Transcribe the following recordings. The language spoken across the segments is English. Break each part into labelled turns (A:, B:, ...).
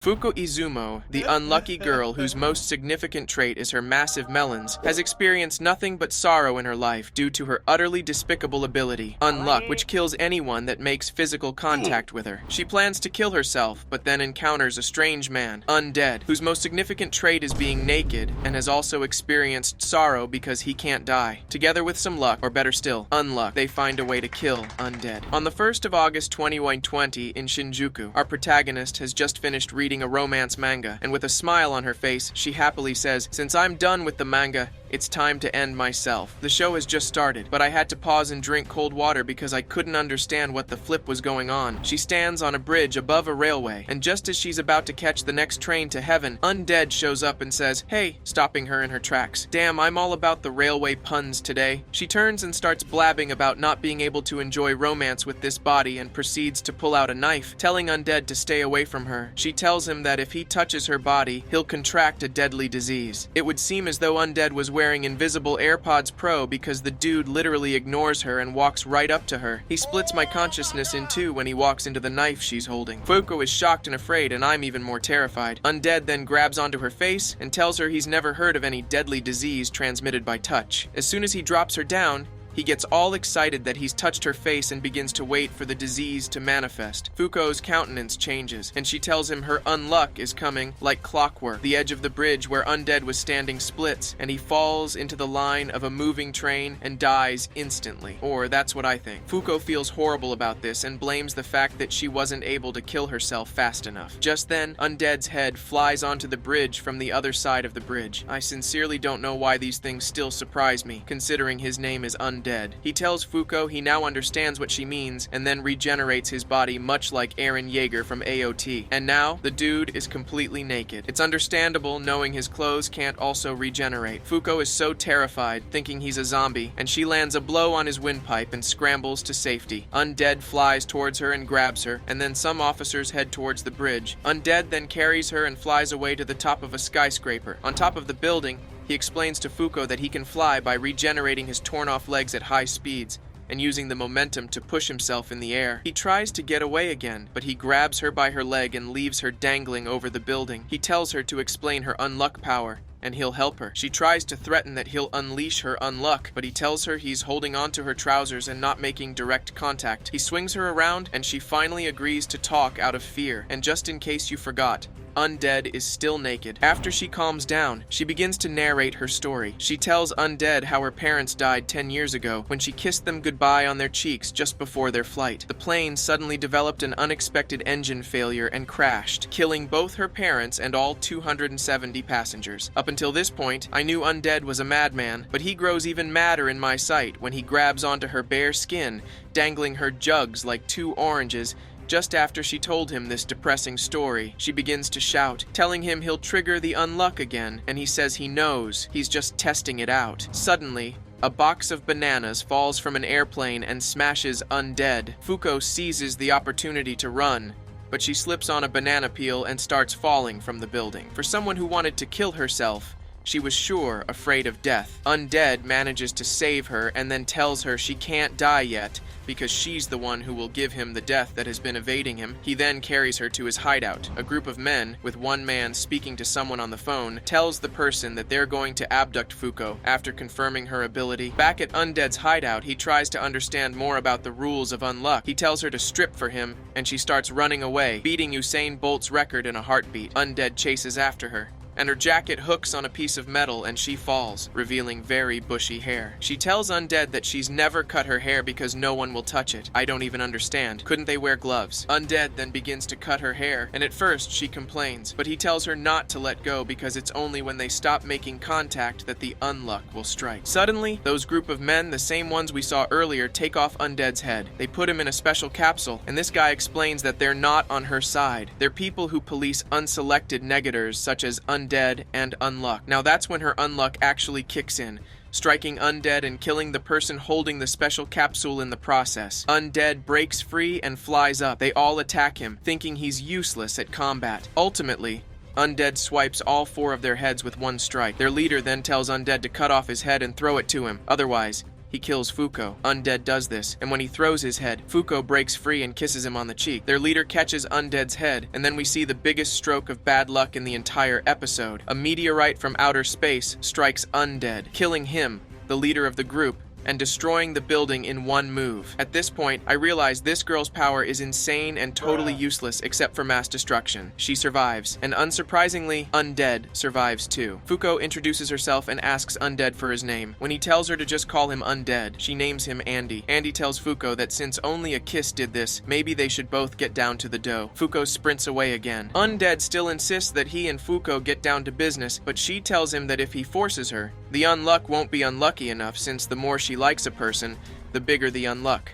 A: Fuko Izumo, the unlucky girl whose most significant trait is her massive melons, has experienced nothing but sorrow in her life due to her utterly despicable ability, Unluck, which kills anyone that makes physical contact with her. She plans to kill herself, but then encounters a strange man, Undead, whose most significant trait is being naked, and has also experienced sorrow because he can't die. Together with some luck, or better still, unluck, they find a way to kill Undead. On the 1st of August 2120 in Shinjuku, our protagonist has just finished reading a romance manga, and with a smile on her face, she happily says, "Since I'm done with the manga, it's time to end myself." The show has just started, but I had to pause and drink cold water because I couldn't understand what the flip was going on. She stands on a bridge above a railway, and just as she's about to catch the next train to heaven, Undead shows up and says, "Hey," stopping her in her tracks. Damn, I'm all about the railway puns today. She turns and starts blabbing about not being able to enjoy romance with this body and proceeds to pull out a knife, telling Undead to stay away from her. She tells him that if he touches her body, he'll contract a deadly disease. It would seem as though Undead was wearing invisible AirPods Pro because the dude literally ignores her and walks right up to her. He splits my consciousness in two when he walks into the knife she's holding. Fuko is shocked and afraid, and I'm even more terrified. Undead then grabs onto her face and tells her he's never heard of any deadly disease transmitted by touch. As soon as he drops her down, he gets all excited that he's touched her face and begins to wait for the disease to manifest. Fuko's countenance changes, and she tells him her unluck is coming like clockwork. The edge of the bridge where Undead was standing splits, and he falls into the line of a moving train and dies instantly. Or that's what I think. Fuko feels horrible about this and blames the fact that she wasn't able to kill herself fast enough. Just then, Undead's head flies onto the bridge from the other side of the bridge. I sincerely don't know why these things still surprise me, considering his name is Undead. He tells Fuko he now understands what she means and then regenerates his body much like Eren Yeager from AOT. And now, the dude is completely naked. It's understandable knowing his clothes can't also regenerate. Fuko is so terrified, thinking he's a zombie, and she lands a blow on his windpipe and scrambles to safety. Undead flies towards her and grabs her, and then some officers head towards the bridge. Undead then carries her and flies away to the top of a skyscraper. On top of the building, he explains to Fuko that he can fly by regenerating his torn-off legs at high speeds and using the momentum to push himself in the air. He tries to get away again, but he grabs her by her leg and leaves her dangling over the building. He tells her to explain her unluck power, and he'll help her. She tries to threaten that he'll unleash her unluck, but he tells her he's holding onto her trousers and not making direct contact. He swings her around, and she finally agrees to talk out of fear. And just in case you forgot, Undead is still naked. After she calms down, she begins to narrate her story. She tells Undead how her parents died 10 years ago when she kissed them goodbye on their cheeks just before their flight. The plane suddenly developed an unexpected engine failure and crashed, killing both her parents and all 270 passengers. Up until this point, I knew Undead was a madman, but he grows even madder in my sight when he grabs onto her bare skin, dangling her jugs like two oranges. Just after she told him this depressing story, she begins to shout, telling him he'll trigger the unluck again, and he says he knows, he's just testing it out. Suddenly, a box of bananas falls from an airplane and smashes Undead. Fuko seizes the opportunity to run, but she slips on a banana peel and starts falling from the building. For someone who wanted to kill herself, she was sure afraid of death. Undead manages to save her and then tells her she can't die yet because she's the one who will give him the death that has been evading him. He then carries her to his hideout. A group of men, with one man speaking to someone on the phone, tells the person that they're going to abduct Fuko after confirming her ability. Back at Undead's hideout, he tries to understand more about the rules of unluck. He tells her to strip for him, and she starts running away, beating Usain Bolt's record in a heartbeat. Undead chases after her, and her jacket hooks on a piece of metal and she falls, revealing very bushy hair. She tells Undead that she's never cut her hair because no one will touch it. I don't even understand. Couldn't they wear gloves? Undead then begins to cut her hair, and at first she complains, but he tells her not to let go because it's only when they stop making contact that the unluck will strike. Suddenly, those group of men, the same ones we saw earlier, take off Undead's head. They put him in a special capsule, and this guy explains that they're not on her side. They're people who police unselected negators such as Undead and Unluck. Now that's when her unluck actually kicks in, striking Undead and killing the person holding the special capsule in the process. Undead breaks free and flies up. They all attack him, thinking he's useless at combat. Ultimately, Undead swipes all 4 of their heads with one strike. Their leader then tells Undead to cut off his head and throw it to him. Otherwise, He kills Fuko. Undead does this, and when he throws his head, Fuko breaks free and kisses him on the cheek. Their leader catches Undead's head, and then we see the biggest stroke of bad luck in the entire episode. A meteorite from outer space strikes Undead, killing him, the leader of the group, and destroying the building in one move. At this point, I realize this girl's power is insane and totally useless except for mass destruction. She survives, and unsurprisingly, Undead survives too. Fuko introduces herself and asks Undead for his name. When he tells her to just call him Undead, she names him Andy. Andy tells Fuko that since only a kiss did this, maybe they should both get down to the dough. Fuko sprints away again. Undead still insists that he and Fuko get down to business, but she tells him that if he forces her, the unluck won't be unlucky enough, since the more she likes a person, the bigger the unluck.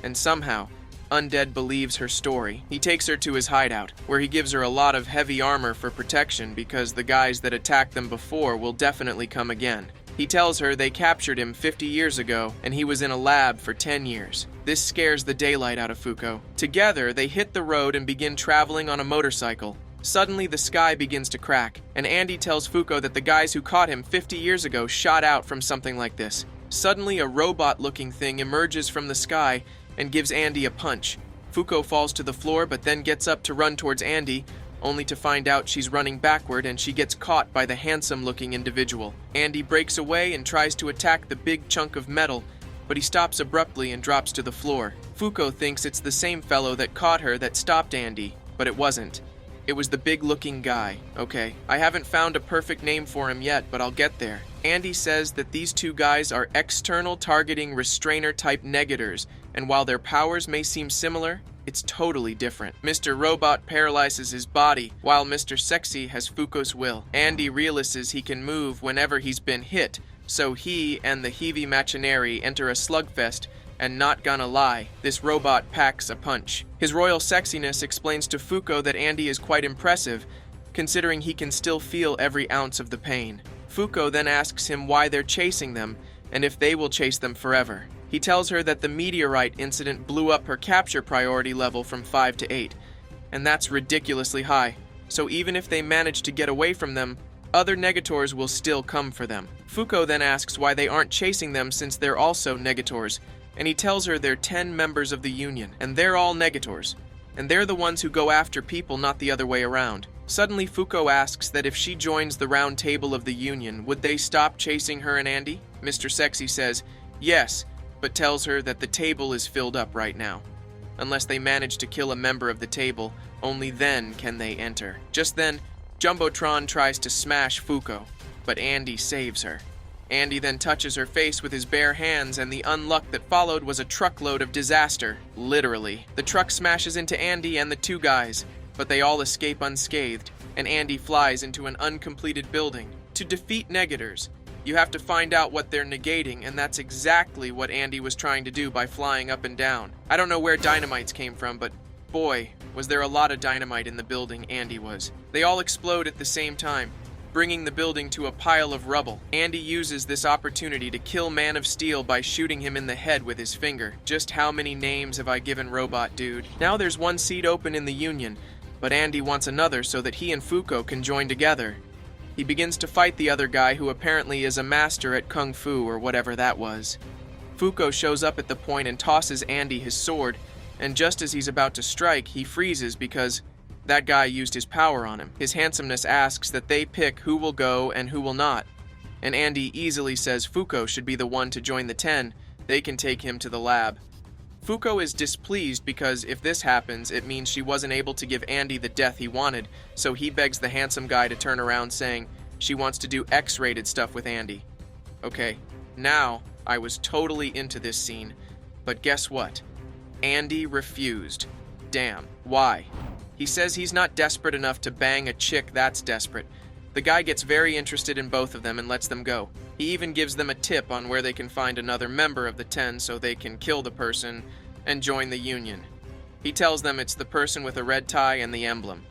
A: And somehow, Undead believes her story. He takes her to his hideout, where he gives her a lot of heavy armor for protection because the guys that attacked them before will definitely come again. He tells her they captured him 50 years ago and he was in a lab for 10 years. This scares the daylight out of Fuko. Together, they hit the road and begin traveling on a motorcycle. Suddenly, the sky begins to crack, and Andy tells Fuko that the guys who caught him 50 years ago shot out from something like this. Suddenly, a robot-looking thing emerges from the sky and gives Andy a punch. Fuko falls to the floor but then gets up to run towards Andy, only to find out she's running backward and she gets caught by the handsome-looking individual. Andy breaks away and tries to attack the big chunk of metal, but he stops abruptly and drops to the floor. Fuko thinks it's the same fellow that caught her that stopped Andy, but it wasn't. It was the big-looking guy. Okay, I haven't found a perfect name for him yet, but I'll get there. Andy says that these two guys are external targeting restrainer-type negators, and while their powers may seem similar, it's totally different. Mr. Robot paralyzes his body, while Mr. Sexy has Fuko's will. Andy realizes he can move whenever he's been hit, so he and the Heavy Machinary enter a slugfest, and not gonna lie, this robot packs a punch. His royal sexiness explains to Fuko that Andy is quite impressive, considering he can still feel every ounce of the pain. Fuko then asks him why they're chasing them, and if they will chase them forever. He tells her that the meteorite incident blew up her capture priority level from 5 to 8, and that's ridiculously high, so even if they manage to get away from them, other negators will still come for them. Fuko then asks why they aren't chasing them since they're also negators, and he tells her they're 10 members of the Union, and they're all negators, and they're the ones who go after people, not the other way around. Suddenly, Fuko asks that if she joins the round table of the Union, would they stop chasing her and Andy? Mr. Sexy says yes, but tells her that the table is filled up right now. Unless they manage to kill a member of the table, only then can they enter. Just then, Jumbotron tries to smash Fuko, but Andy saves her. Andy then touches her face with his bare hands, and the unluck that followed was a truckload of disaster, literally. The truck smashes into Andy and the two guys, but they all escape unscathed, and Andy flies into an uncompleted building. To defeat negators, you have to find out what they're negating, and that's exactly what Andy was trying to do by flying up and down. I don't know where dynamites came from, but boy, was there a lot of dynamite in the building Andy was. They all explode at the same time, bringing the building to a pile of rubble. Andy uses this opportunity to kill Man of Steel by shooting him in the head with his finger. Just how many names have I given Robot Dude? Now there's one seat open in the Union, but Andy wants another so that he and Fuko can join together. He begins to fight the other guy who apparently is a master at Kung Fu or whatever that was. Fuko shows up at the point and tosses Andy his sword, and just as he's about to strike, he freezes because that guy used his power on him. His handsomeness asks that they pick who will go and who will not, and Andy easily says Fuko should be the one to join the 10. They can take him to the lab. Fuko is displeased because if this happens, it means she wasn't able to give Andy the death he wanted, so he begs the handsome guy to turn around, saying she wants to do X-rated stuff with Andy. Okay, now I was totally into this scene, but guess what? Andy refused. Damn, why? He says he's not desperate enough to bang a chick that's desperate. The guy gets very interested in both of them and lets them go. He even gives them a tip on where they can find another member of the 10 so they can kill the person and join the Union. He tells them it's the person with a red tie and the emblem.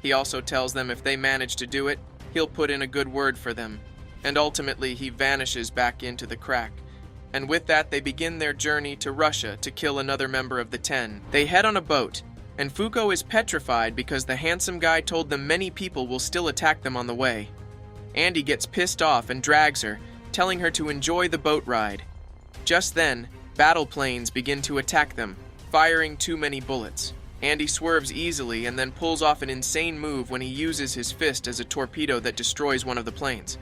A: He also tells them if they manage to do it, he'll put in a good word for them. And ultimately, he vanishes back into the crack. And with that, they begin their journey to Russia to kill another member of the 10. They head on a boat, and Fuko is petrified because the handsome guy told them many people will still attack them on the way. Andy gets pissed off and drags her, telling her to enjoy the boat ride. Just then, battle planes begin to attack them, firing too many bullets. Andy swerves easily and then pulls off an insane move when he uses his fist as a torpedo that destroys one of the planes.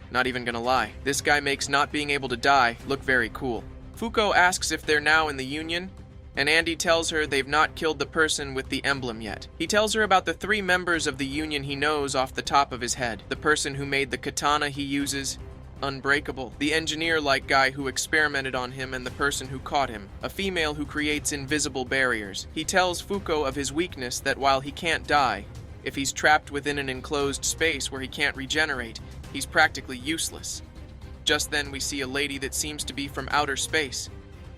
A: Not even gonna lie, this guy makes not being able to die look very cool. Fuko asks if they're now in the Union, and Andy tells her they've not killed the person with the emblem yet. He tells her about the 3 members of the Union he knows off the top of his head. The person who made the katana he uses, Unbreakable. The engineer-like guy who experimented on him, and the person who caught him, a female who creates invisible barriers. He tells Fuko of his weakness, that while he can't die, if he's trapped within an enclosed space where he can't regenerate, he's practically useless. Just then we see a lady that seems to be from outer space.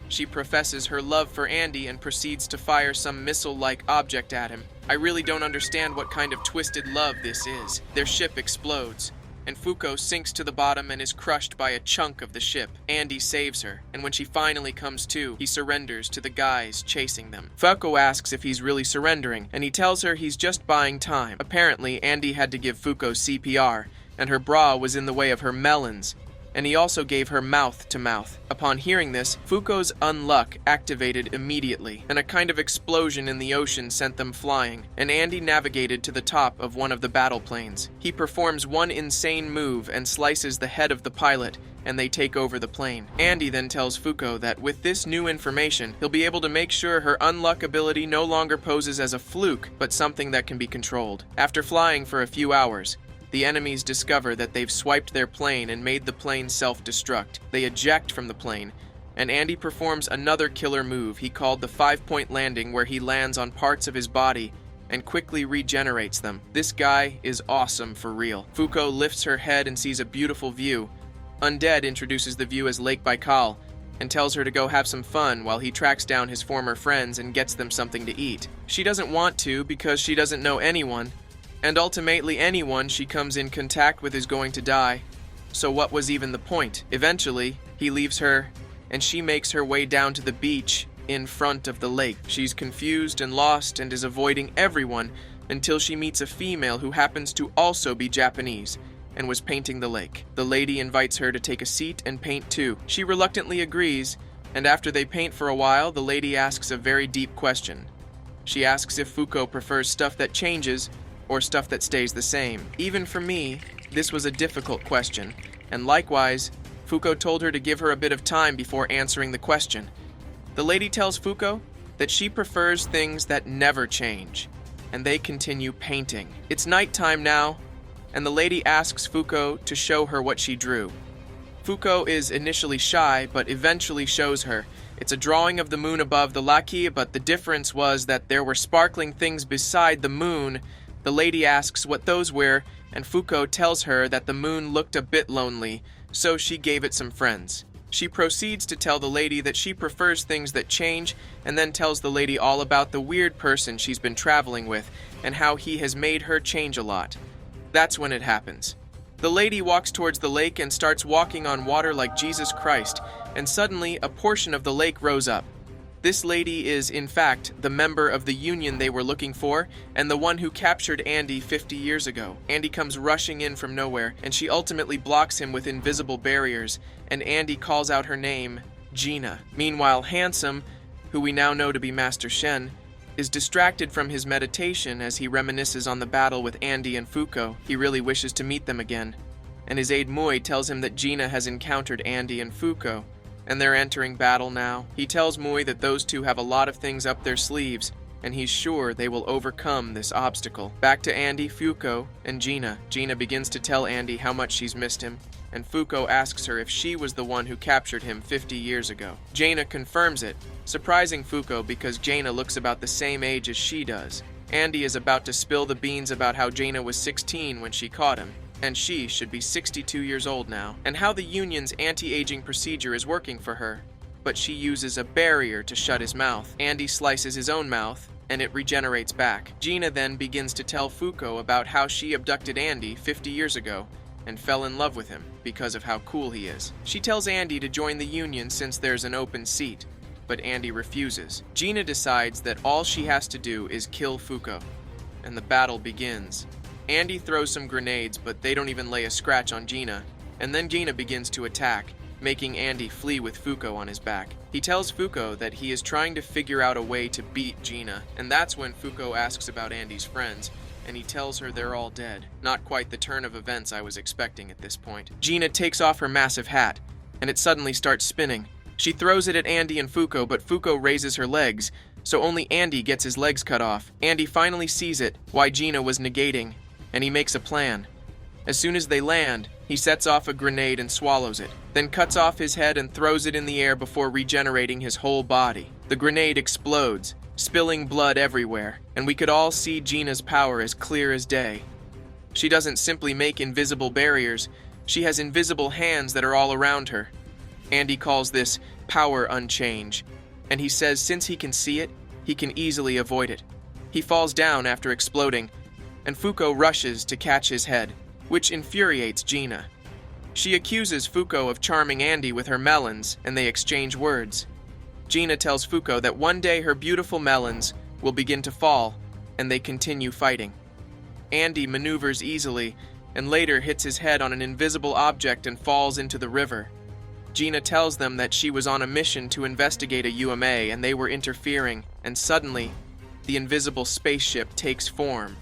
A: She professes her love for Andy and proceeds to fire some missile-like object at him. I really don't understand what kind of twisted love this is. Their ship explodes, and Fuko sinks to the bottom and is crushed by a chunk of the ship. Andy saves her, and when she finally comes to, he surrenders to the guys chasing them. Fuko asks if he's really surrendering, and he tells her he's just buying time. Apparently, Andy had to give Fuko CPR, and her bra was in the way of her melons, and he also gave her mouth to mouth. Upon hearing this, Fuko's unluck activated immediately, and a kind of explosion in the ocean sent them flying, and Andy navigated to the top of one of the battle planes. He performs one insane move and slices the head of the pilot, and they take over the plane. Andy then tells Fuko that with this new information, he'll be able to make sure her unluck ability no longer poses as a fluke, but something that can be controlled. After flying for a few hours, the enemies discover that they've swiped their plane and made the plane self-destruct. They eject from the plane, and Andy performs another killer move he called the 5-point landing, where he lands on parts of his body and quickly regenerates them. This guy is awesome for real. Fuko lifts her head and sees a beautiful view. Undead introduces the view as Lake Baikal and tells her to go have some fun while he tracks down his former friends and gets them something to eat. She doesn't want to because she doesn't know anyone, and ultimately anyone she comes in contact with is going to die. So what was even the point? Eventually, he leaves her, and she makes her way down to the beach in front of the lake. She's confused and lost and is avoiding everyone until she meets a female who happens to also be Japanese and was painting the lake. The lady invites her to take a seat and paint too. She reluctantly agrees, and after they paint for a while, the lady asks a very deep question. She asks if Fuko prefers stuff that changes or stuff that stays the same. Even for me, this was a difficult question, and likewise, Fuko told her to give her a bit of time before answering the question. The lady tells Fuko that she prefers things that never change, and they continue painting. It's nighttime now, and the lady asks Fuko to show her what she drew. Fuko is initially shy, but eventually shows her. It's a drawing of the moon above the lake, but the difference was that there were sparkling things beside the moon. The lady asks what those were, and Fuko tells her that the moon looked a bit lonely, so she gave it some friends. She proceeds to tell the lady that she prefers things that change, and then tells the lady all about the weird person she's been traveling with, and how he has made her change a lot. That's when it happens. The lady walks towards the lake and starts walking on water like Jesus Christ, and suddenly a portion of the lake rose up. This lady is, in fact, the member of the Union they were looking for, and the one who captured Andy 50 years ago. Andy comes rushing in from nowhere, and she ultimately blocks him with invisible barriers, and Andy calls out her name, Gina. Meanwhile, Handsome, who we now know to be Master Shen, is distracted from his meditation as he reminisces on the battle with Andy and Fuko. He really wishes to meet them again, and his aide Mui tells him that Gina has encountered Andy and Fuko, and they're entering battle now. He tells Mui that those two have a lot of things up their sleeves, and he's sure they will overcome this obstacle. Back to Andy, Fuko, and Gina. Gina begins to tell Andy how much she's missed him, and Fuko asks her if she was the one who captured him 50 years ago. Gina confirms it, surprising Fuko because Gina looks about the same age as she does. Andy is about to spill the beans about how Gina was 16 when she caught him, and she should be 62 years old now, and how the Union's anti-aging procedure is working for her. But she uses a barrier to shut his mouth. Andy slices his own mouth, and it regenerates back. Gina then begins to tell Fuko about how she abducted Andy 50 years ago, and fell in love with him because of how cool he is. She tells Andy to join the Union since there's an open seat, but Andy refuses. Gina decides that all she has to do is kill Fuko, and the battle begins. Andy throws some grenades, but they don't even lay a scratch on Gina, and then Gina begins to attack. making Andy flee with Fuko on his back. He tells Fuko that he is trying to figure out a way to beat Gina, and that's when Fuko asks about Andy's friends, and he tells her they're all dead. Not quite the turn of events I was expecting at this point. Gina takes off her massive hat, and it suddenly starts spinning. She throws it at Andy and Fuko, but Fuko raises her legs, so only Andy gets his legs cut off. Andy finally sees it, why Gina was negating, and he makes a plan. As soon as they land, he sets off a grenade and swallows it, then cuts off his head and throws it in the air before regenerating his whole body. The grenade explodes, spilling blood everywhere, and we could all see Gina's power as clear as day. She doesn't simply make invisible barriers, she has invisible hands that are all around her. Andy calls this power unchange, and he says since he can see it, he can easily avoid it. He falls down after exploding, and Fuko rushes to catch his head, which infuriates Gina. She accuses Fuko of charming Andy with her melons, and they exchange words. Gina tells Fuko that one day her beautiful melons will begin to fall, and they continue fighting. Andy maneuvers easily, and later hits his head on an invisible object and falls into the river. Gina tells them that she was on a mission to investigate a UMA, and they were interfering, and suddenly, the invisible spaceship takes form.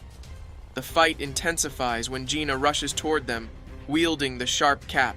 A: The fight intensifies when Gina rushes toward them, wielding the sharp cap.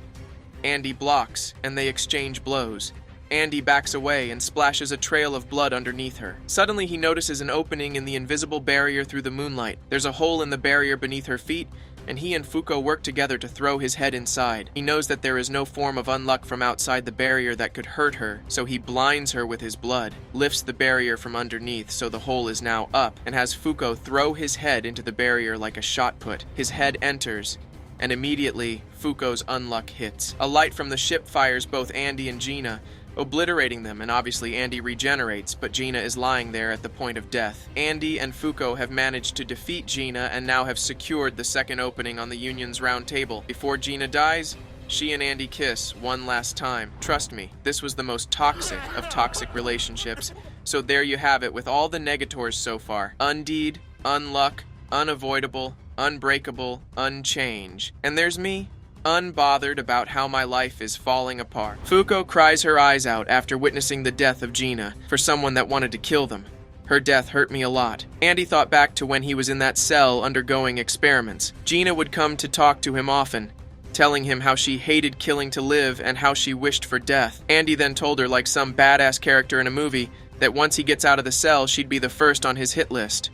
A: Andy blocks, and they exchange blows. Andy backs away and splashes a trail of blood underneath her. Suddenly he notices an opening in the invisible barrier through the moonlight. There's a hole in the barrier beneath her feet, and he and Fuko work together to throw his head inside. He knows that there is no form of unluck from outside the barrier that could hurt her, so he blinds her with his blood, lifts the barrier from underneath so the hole is now up, and has Fuko throw his head into the barrier like a shot put. His head enters, and immediately Fuko's unluck hits. A light from the ship fires both Andy and Gina, obliterating them, and obviously Andy regenerates, but Gina is lying there at the point of death. Andy and Fuko have managed to defeat Gina and now have secured the second opening on the Union's round table. Before Gina dies, she and Andy kiss one last time. Trust me, this was the most toxic of toxic relationships, so there you have it with all the negators so far. Undeed, unluck, unavoidable, unbreakable, unchange. And there's me, unbothered about how my life is falling apart. Fuko cries her eyes out after witnessing the death of Gina for someone that wanted to kill them. Her death hurt me a lot. Andy thought back to when he was in that cell undergoing experiments. Gina would come to talk to him often, telling him how she hated killing to live and how she wished for death. Andy then told her, like some badass character in a movie, that once he gets out of the cell, she'd be the first on his hit list.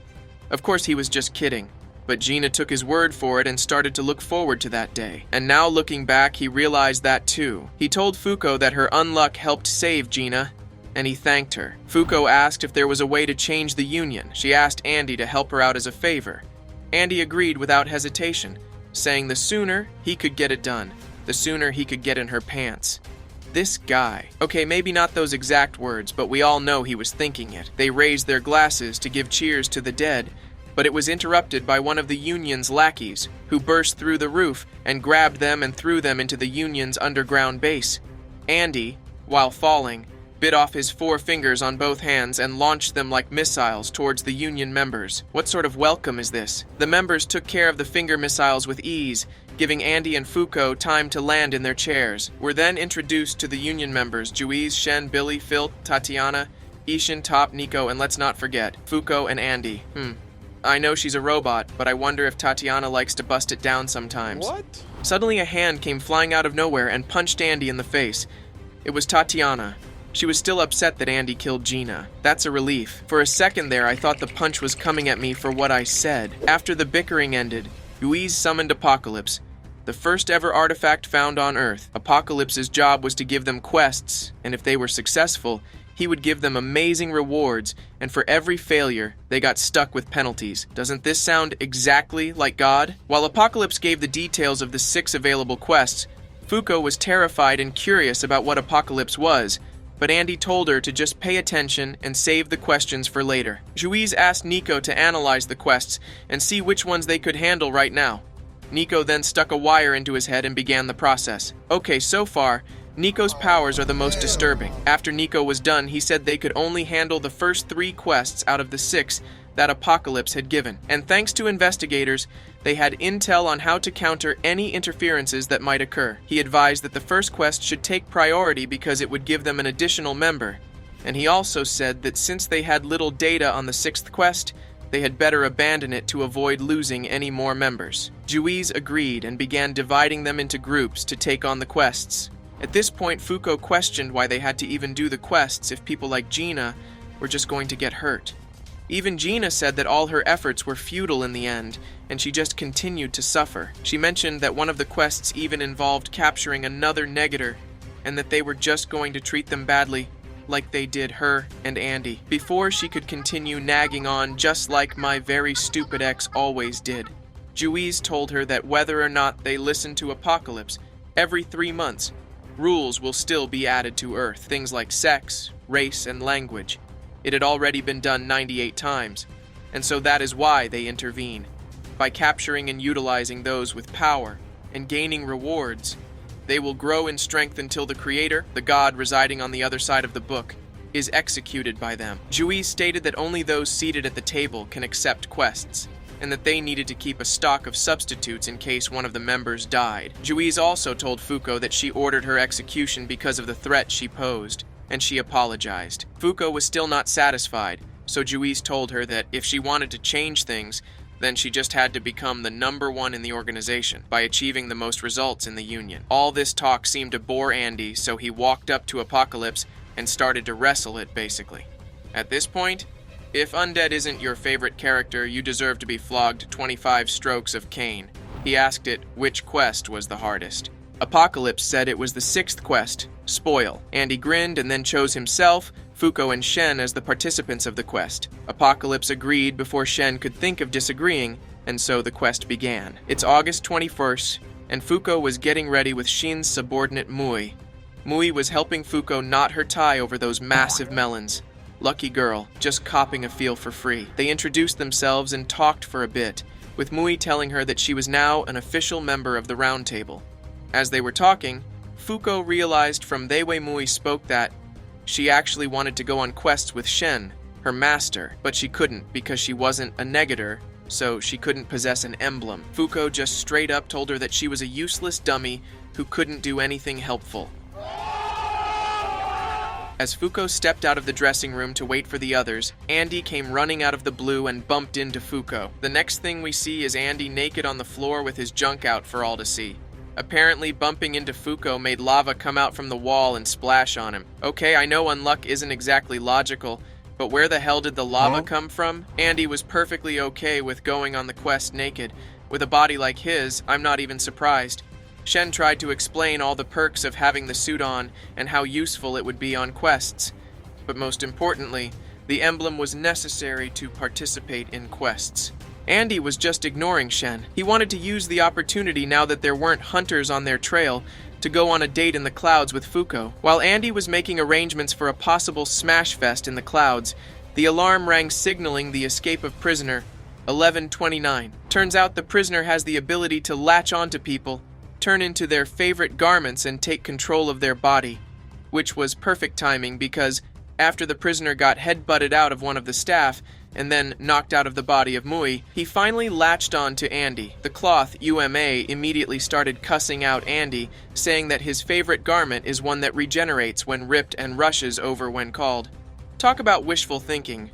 A: Of course, he was just kidding. But Gina took his word for it and started to look forward to that day. And now looking back, he realized that too. He told Fuko that her unluck helped save Gina, and he thanked her. Fuko asked if there was a way to change the Union. She asked Andy to help her out as a favor. Andy agreed without hesitation, saying the sooner he could get it done, the sooner he could get in her pants. This guy. Okay, maybe not those exact words, but we all know he was thinking it. They raised their glasses to give cheers to the dead, but it was interrupted by one of the Union's lackeys, who burst through the roof and grabbed them and threw them into the Union's underground base. Andy, while falling, bit off his 4 fingers on both hands and launched them like missiles towards the Union members. What sort of welcome is this? The members took care of the finger missiles with ease, giving Andy and Fuko time to land in their chairs. We're then introduced to the Union members, Juiz, Shen, Billy, Phil, Tatiana, Ishin, Top, Nico, and let's not forget, Fuko and Andy. I know she's a robot, but I wonder if Tatiana likes to bust it down sometimes.
B: What?
A: Suddenly a hand came flying out of nowhere and punched Andy in the face. It was Tatiana. She was still upset that Andy killed Gina. That's a relief. For a second there, I thought the punch was coming at me for what I said. After the bickering ended, Juiz summoned Apocalypse, the first ever artifact found on Earth. Apocalypse's job was to give them quests, and if they were successful, he would give them amazing rewards, and for every failure, they got stuck with penalties. Doesn't this sound exactly like God? While Apocalypse gave the details of the 6 available quests, Fuko was terrified and curious about what Apocalypse was, but Andy told her to just pay attention and save the questions for later. Juiz asked Nico to analyze the quests and see which ones they could handle right now. Nico then stuck a wire into his head and began the process. Okay, so far, Nico's powers are the most disturbing. After Nico was done, he said they could only handle the first 3 quests out of the 6 that Apocalypse had given, and thanks to investigators, they had intel on how to counter any interferences that might occur. He advised that the first quest should take priority because it would give them an additional member, and he also said that since they had little data on the sixth quest, they had better abandon it to avoid losing any more members. Juiz agreed and began dividing them into groups to take on the quests. At this point, Fuko questioned why they had to even do the quests if people like Gina were just going to get hurt. Even Gina said that all her efforts were futile in the end, and she just continued to suffer. She mentioned that one of the quests even involved capturing another negator, and that they were just going to treat them badly, like they did her and Andy, before she could continue nagging on just like my very stupid ex always did. Juiz told her that whether or not they listened to Apocalypse, every 3 months, rules will still be added to Earth, things like sex, race, and language. It had already been done 98 times, and so that is why they intervene. By capturing and utilizing those with power and gaining rewards, they will grow in strength until the Creator, the God residing on the other side of the book, is executed by them. Juiz stated that only those seated at the table can accept quests, and that they needed to keep a stock of substitutes in case one of the members died. Juiz also told Fuko that she ordered her execution because of the threat she posed, and she apologized. Fuko was still not satisfied, so Juiz told her that if she wanted to change things, then she just had to become the #1 in the organization by achieving the most results in the Union. All this talk seemed to bore Andy, so he walked up to Apocalypse and started to wrestle it, basically. At this point, if Undead isn't your favorite character, you deserve to be flogged 25 strokes of cane. He asked it which quest was the hardest. Apocalypse said it was the 6th quest, Spoil. Andy grinned and then chose himself, Fuko, and Shen as the participants of the quest. Apocalypse agreed before Shen could think of disagreeing, and so the quest began. It's August 21st, and Fuko was getting ready with Shin's subordinate Mui. Mui was helping Fuko knot her tie over those massive melons. Lucky girl, just copping a feel for free. They introduced themselves and talked for a bit, with Mui telling her that she was now an official member of the Round Table. As they were talking, Fuko realized from the way Mui spoke that she actually wanted to go on quests with Shen, her master, but she couldn't because she wasn't a negator, so she couldn't possess an emblem. Fuko just straight up told her that she was a useless dummy who couldn't do anything helpful. As Fuko stepped out of the dressing room to wait for the others, Andy came running out of the blue and bumped into Fuko. The next thing we see is Andy naked on the floor with his junk out for all to see. Apparently, bumping into Fuko made lava come out from the wall and splash on him. Okay, I know unluck isn't exactly logical, but where the hell did the lava come from? Andy was perfectly okay with going on the quest naked. With a body like his, I'm not even surprised. Shen tried to explain all the perks of having the suit on and how useful it would be on quests. But most importantly, the emblem was necessary to participate in quests. Andy was just ignoring Shen. He wanted to use the opportunity now that there weren't hunters on their trail to go on a date in the clouds with Fuko. While Andy was making arrangements for a possible smash fest in the clouds, the alarm rang signaling the escape of prisoner 1129. Turns out the prisoner has the ability to latch onto people, turn into their favorite garments, and take control of their body, which was perfect timing because after the prisoner got head-butted out of one of the staff and then knocked out of the body of Mui, he finally latched on to Andy. The cloth, UMA, immediately started cussing out Andy, saying that his favorite garment is one that regenerates when ripped and rushes over when called. Talk about wishful thinking.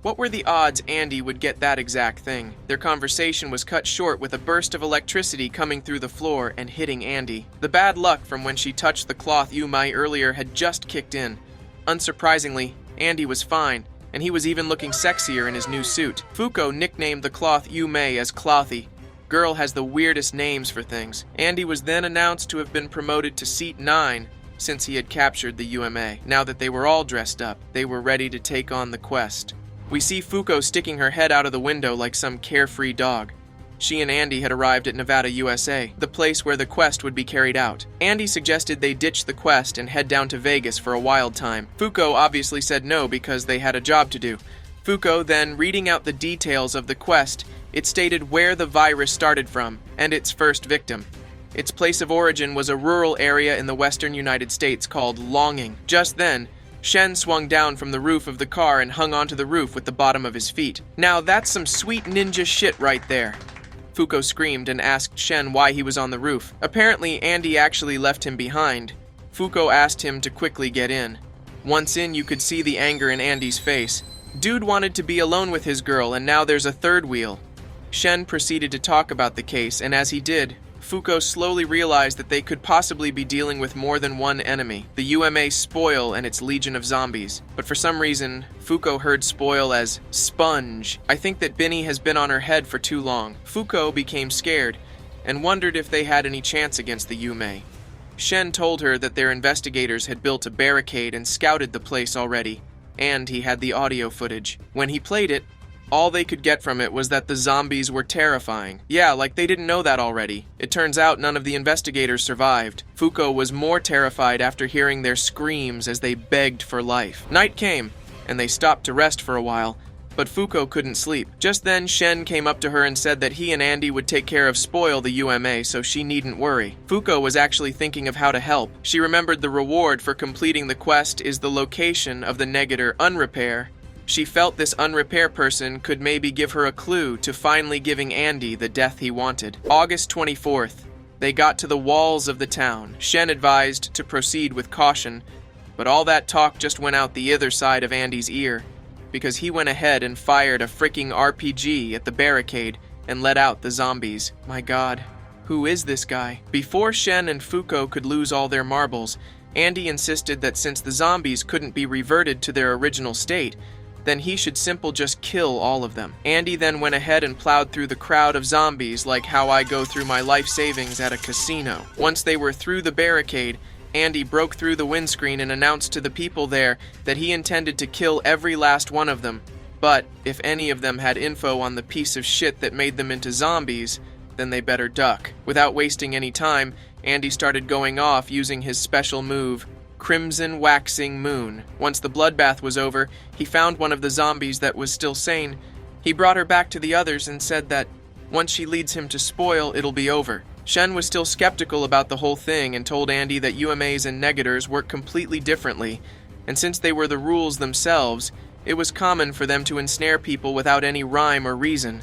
A: What were the odds Andy would get that exact thing? Their conversation was cut short with a burst of electricity coming through the floor and hitting Andy. The bad luck from when she touched the cloth UMA earlier had just kicked in. Unsurprisingly, Andy was fine, and he was even looking sexier in his new suit. Fuko nicknamed the cloth UMA as Clothy. Girl has the weirdest names for things. Andy was then announced to have been promoted to Seat 9 since he had captured the UMA. Now that they were all dressed up, they were ready to take on the quest. We see Fuko sticking her head out of the window like some carefree dog. She and Andy had arrived at Nevada, USA, the place where the quest would be carried out. Andy suggested they ditch the quest and head down to Vegas for a wild time. Fuko obviously said no because they had a job to do. Fuko then, reading out the details of the quest, it stated where the virus started from and its first victim. Its place of origin was a rural area in the western United States called Longing. Just then, Shen swung down from the roof of the car and hung onto the roof with the bottom of his feet. Now that's some sweet ninja shit right there. Fuko screamed and asked Shen why he was on the roof. Apparently, Andy actually left him behind. Fuko asked him to quickly get in. Once in, you could see the anger in Andy's face. Dude wanted to be alone with his girl, and now there's a third wheel. Shen proceeded to talk about the case, and as he did, Fuko slowly realized that they could possibly be dealing with more than one enemy, the UMA Spoil and its legion of zombies. But for some reason, Fuko heard Spoil as sponge. I think that Binny has been on her head for too long. Fuko became scared and wondered if they had any chance against the UMA. Shen told her that their investigators had built a barricade and scouted the place already, and he had the audio footage. When he played it, all they could get from it was that the zombies were terrifying. Yeah, like they didn't know that already. It turns out none of the investigators survived. Fuko was more terrified after hearing their screams as they begged for life. Night came, and they stopped to rest for a while, but Fuko couldn't sleep. Just then, Shen came up to her and said that he and Andy would take care of Spoil the UMA, so she needn't worry. Fuko was actually thinking of how to help. She remembered the reward for completing the quest is the location of the negator Unrepair. She felt this Unrepair person could maybe give her a clue to finally giving Andy the death he wanted. August 24th. They got to the walls of the town. Shen advised to proceed with caution, but all that talk just went out the other side of Andy's ear, because he went ahead and fired a freaking RPG at the barricade and let out the zombies. My god, who is this guy? Before Shen and Fuko could lose all their marbles, Andy insisted that since the zombies couldn't be reverted to their original state, then he should just kill all of them. Andy then went ahead and plowed through the crowd of zombies like how I go through my life savings at a casino. Once they were through the barricade, Andy broke through the windscreen and announced to the people there that he intended to kill every last one of them, but if any of them had info on the piece of shit that made them into zombies, then they better duck. Without wasting any time, Andy started going off using his special move, Crimson Waxing Moon. Once the bloodbath was over, he found one of the zombies that was still sane. He brought her back to the others and said that once she leads him to Spoil, it'll be over. Shen was still skeptical about the whole thing and told Andy that UMAs and negators work completely differently, and since they were the rules themselves, it was common for them to ensnare people without any rhyme or reason.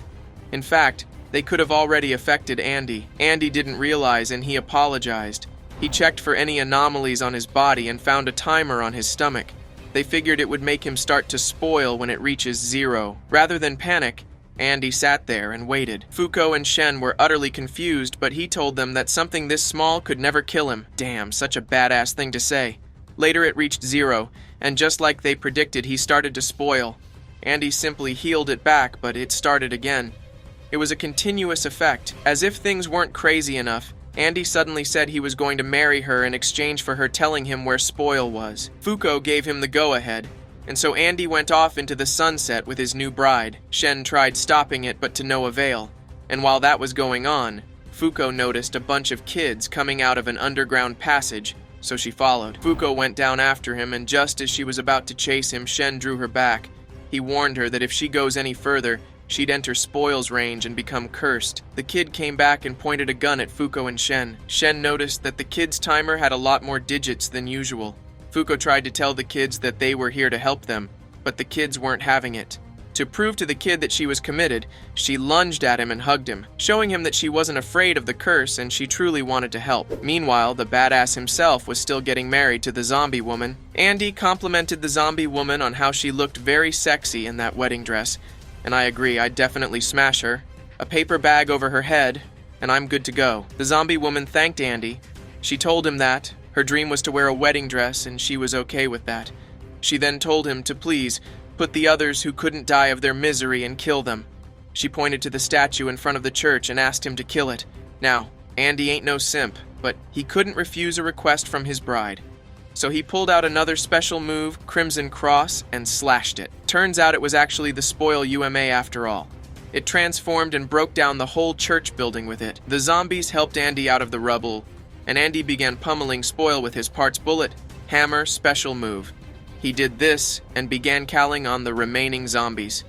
A: In fact, they could have already affected Andy. Andy didn't realize and he apologized. He checked for any anomalies on his body and found a timer on his stomach. They figured it would make him start to spoil when it reaches 0. Rather than panic, Andy sat there and waited. Fuko and Shen were utterly confused, but he told them that something this small could never kill him. Damn, such a badass thing to say. Later it reached 0, and just like they predicted, he started to spoil. Andy simply healed it back, but it started again. It was a continuous effect. As if things weren't crazy enough, Andy suddenly said he was going to marry her in exchange for her telling him where Spoil was. Fuko gave him the go-ahead, and so Andy went off into the sunset with his new bride. Shen tried stopping it, but to no avail. And while that was going on, Fuko noticed a bunch of kids coming out of an underground passage, so she followed. Fuko went down after him, and just as she was about to chase him, Shen drew her back. He warned her that if she goes any further, she'd enter Spoil's range and become cursed. The kid came back and pointed a gun at Fuko and Shen. Shen noticed that the kid's timer had a lot more digits than usual. Fuko tried to tell the kids that they were here to help them, but the kids weren't having it. To prove to the kid that she was committed, she lunged at him and hugged him, showing him that she wasn't afraid of the curse and she truly wanted to help. Meanwhile, the badass himself was still getting married to the zombie woman. Andy complimented the zombie woman on how she looked very sexy in that wedding dress, and I agree, I'd definitely smash her. A paper bag over her head, and I'm good to go. The zombie woman thanked Andy. She told him that her dream was to wear a wedding dress and she was okay with that. She then told him to please put the others who couldn't die of their misery and kill them. She pointed to the statue in front of the church and asked him to kill it. Now, Andy ain't no simp, but he couldn't refuse a request from his bride. So he pulled out another special move, Crimson Cross, and slashed it. Turns out it was actually the Spoil UMA after all. It transformed and broke down the whole church building with it. The zombies helped Andy out of the rubble, and Andy began pummeling Spoil with his parts bullet, hammer, special move. He did this and began calling on the remaining zombies.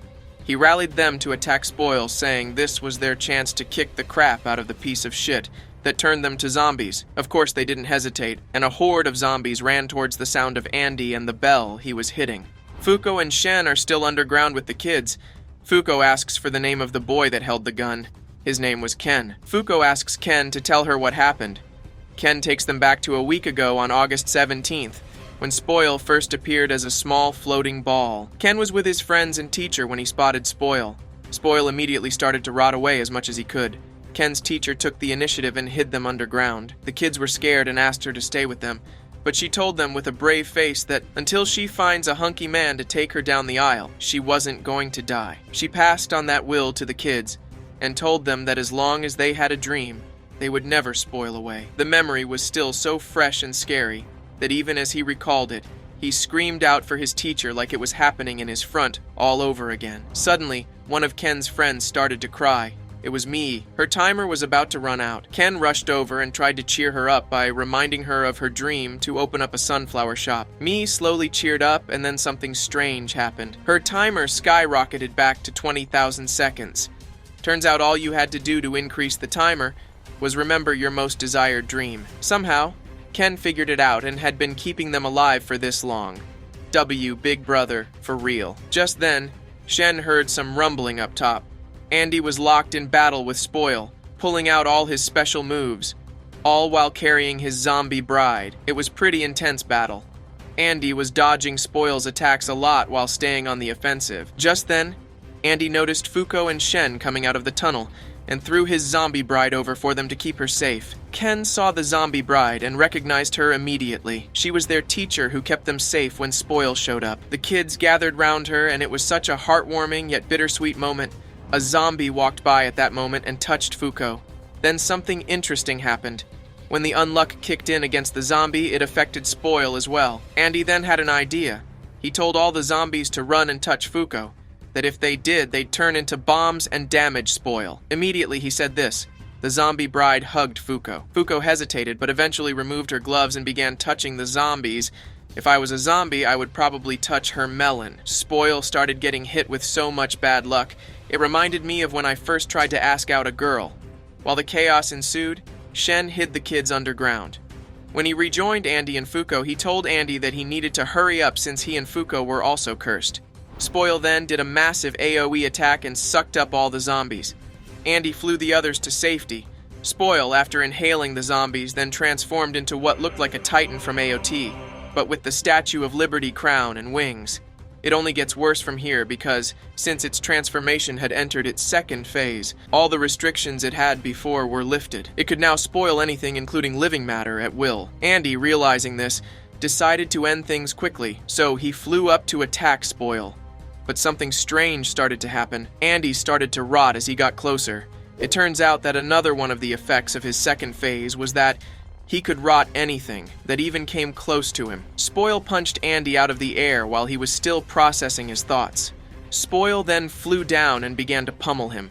A: He rallied them to attack Spoil, saying this was their chance to kick the crap out of the piece of shit, that turned them to zombies. Of course, they didn't hesitate, and a horde of zombies ran towards the sound of Andy and the bell he was hitting. Fuko and Shen are still underground with the kids. Fuko asks for the name of the boy that held the gun. His name was Ken. Fuko asks Ken to tell her what happened. Ken takes them back to a week ago on August 17th, when Spoil first appeared as a small floating ball. Ken was with his friends and teacher when he spotted Spoil. Spoil immediately started to rot away as much as he could. Ken's teacher took the initiative and hid them underground. The kids were scared and asked her to stay with them, but she told them with a brave face that until she finds a hunky man to take her down the aisle, she wasn't going to die. She passed on that will to the kids and told them that as long as they had a dream, they would never spoil away. The memory was still so fresh and scary that even as he recalled it, he screamed out for his teacher like it was happening in his front all over again. Suddenly, one of Ken's friends started to cry. It was Mii. Her timer was about to run out. Ken rushed over and tried to cheer her up by reminding her of her dream to open up a sunflower shop. Mii slowly cheered up, and then something strange happened. Her timer skyrocketed back to 20,000 seconds. Turns out all you had to do to increase the timer was remember your most desired dream. Somehow, Ken figured it out and had been keeping them alive for this long. Big Brother, for real. Just then, Shen heard some rumbling up top. Andy was locked in battle with Spoil, pulling out all his special moves, all while carrying his zombie bride. It was pretty intense battle. Andy was dodging Spoil's attacks a lot while staying on the offensive. Just then, Andy noticed Fuko and Shen coming out of the tunnel and threw his zombie bride over for them to keep her safe. Ken saw the zombie bride and recognized her immediately. She was their teacher who kept them safe when Spoil showed up. The kids gathered round her, and it was such a heartwarming yet bittersweet moment. A zombie walked by at that moment and touched Fuko. Then something interesting happened. When the unluck kicked in against the zombie, it affected Spoil as well. Andy then had an idea. He told all the zombies to run and touch Fuko, that if they did, they'd turn into bombs and damage Spoil. Immediately he said this. The zombie bride hugged Fuko. Fuko hesitated, but eventually removed her gloves and began touching the zombies. If I was a zombie, I would probably touch her melon. Spoil started getting hit with so much bad luck. It reminded me of when I first tried to ask out a girl. While the chaos ensued, Shen hid the kids underground. When he rejoined Andy and Fuko, he told Andy that he needed to hurry up since he and Fuko were also cursed. Spoil then did a massive AoE attack and sucked up all the zombies. Andy flew the others to safety. Spoil, after inhaling the zombies, then transformed into what looked like a titan from AOT, but with the Statue of Liberty crown and wings. It only gets worse from here because, since its transformation had entered its second phase, all the restrictions it had before were lifted. It could now spoil anything including living matter at will. Andy, realizing this, decided to end things quickly, so he flew up to attack Spoil. But something strange started to happen. Andy started to rot as he got closer. It turns out that another one of the effects of his second phase was that he could rot anything that even came close to him. Spoil punched Andy out of the air while he was still processing his thoughts. Spoil then flew down and began to pummel him.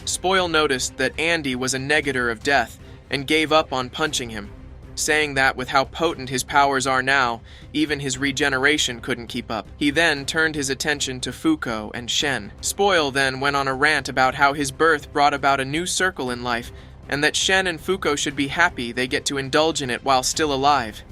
A: Spoil noticed that Andy was a negator of death and gave up on punching him, saying that with how potent his powers are now, even his regeneration couldn't keep up. He then turned his attention to Fuko and Shen. Spoil then went on a rant about how his birth brought about a new circle in life, and that Shen and Fuko should be happy they get to indulge in it while still alive.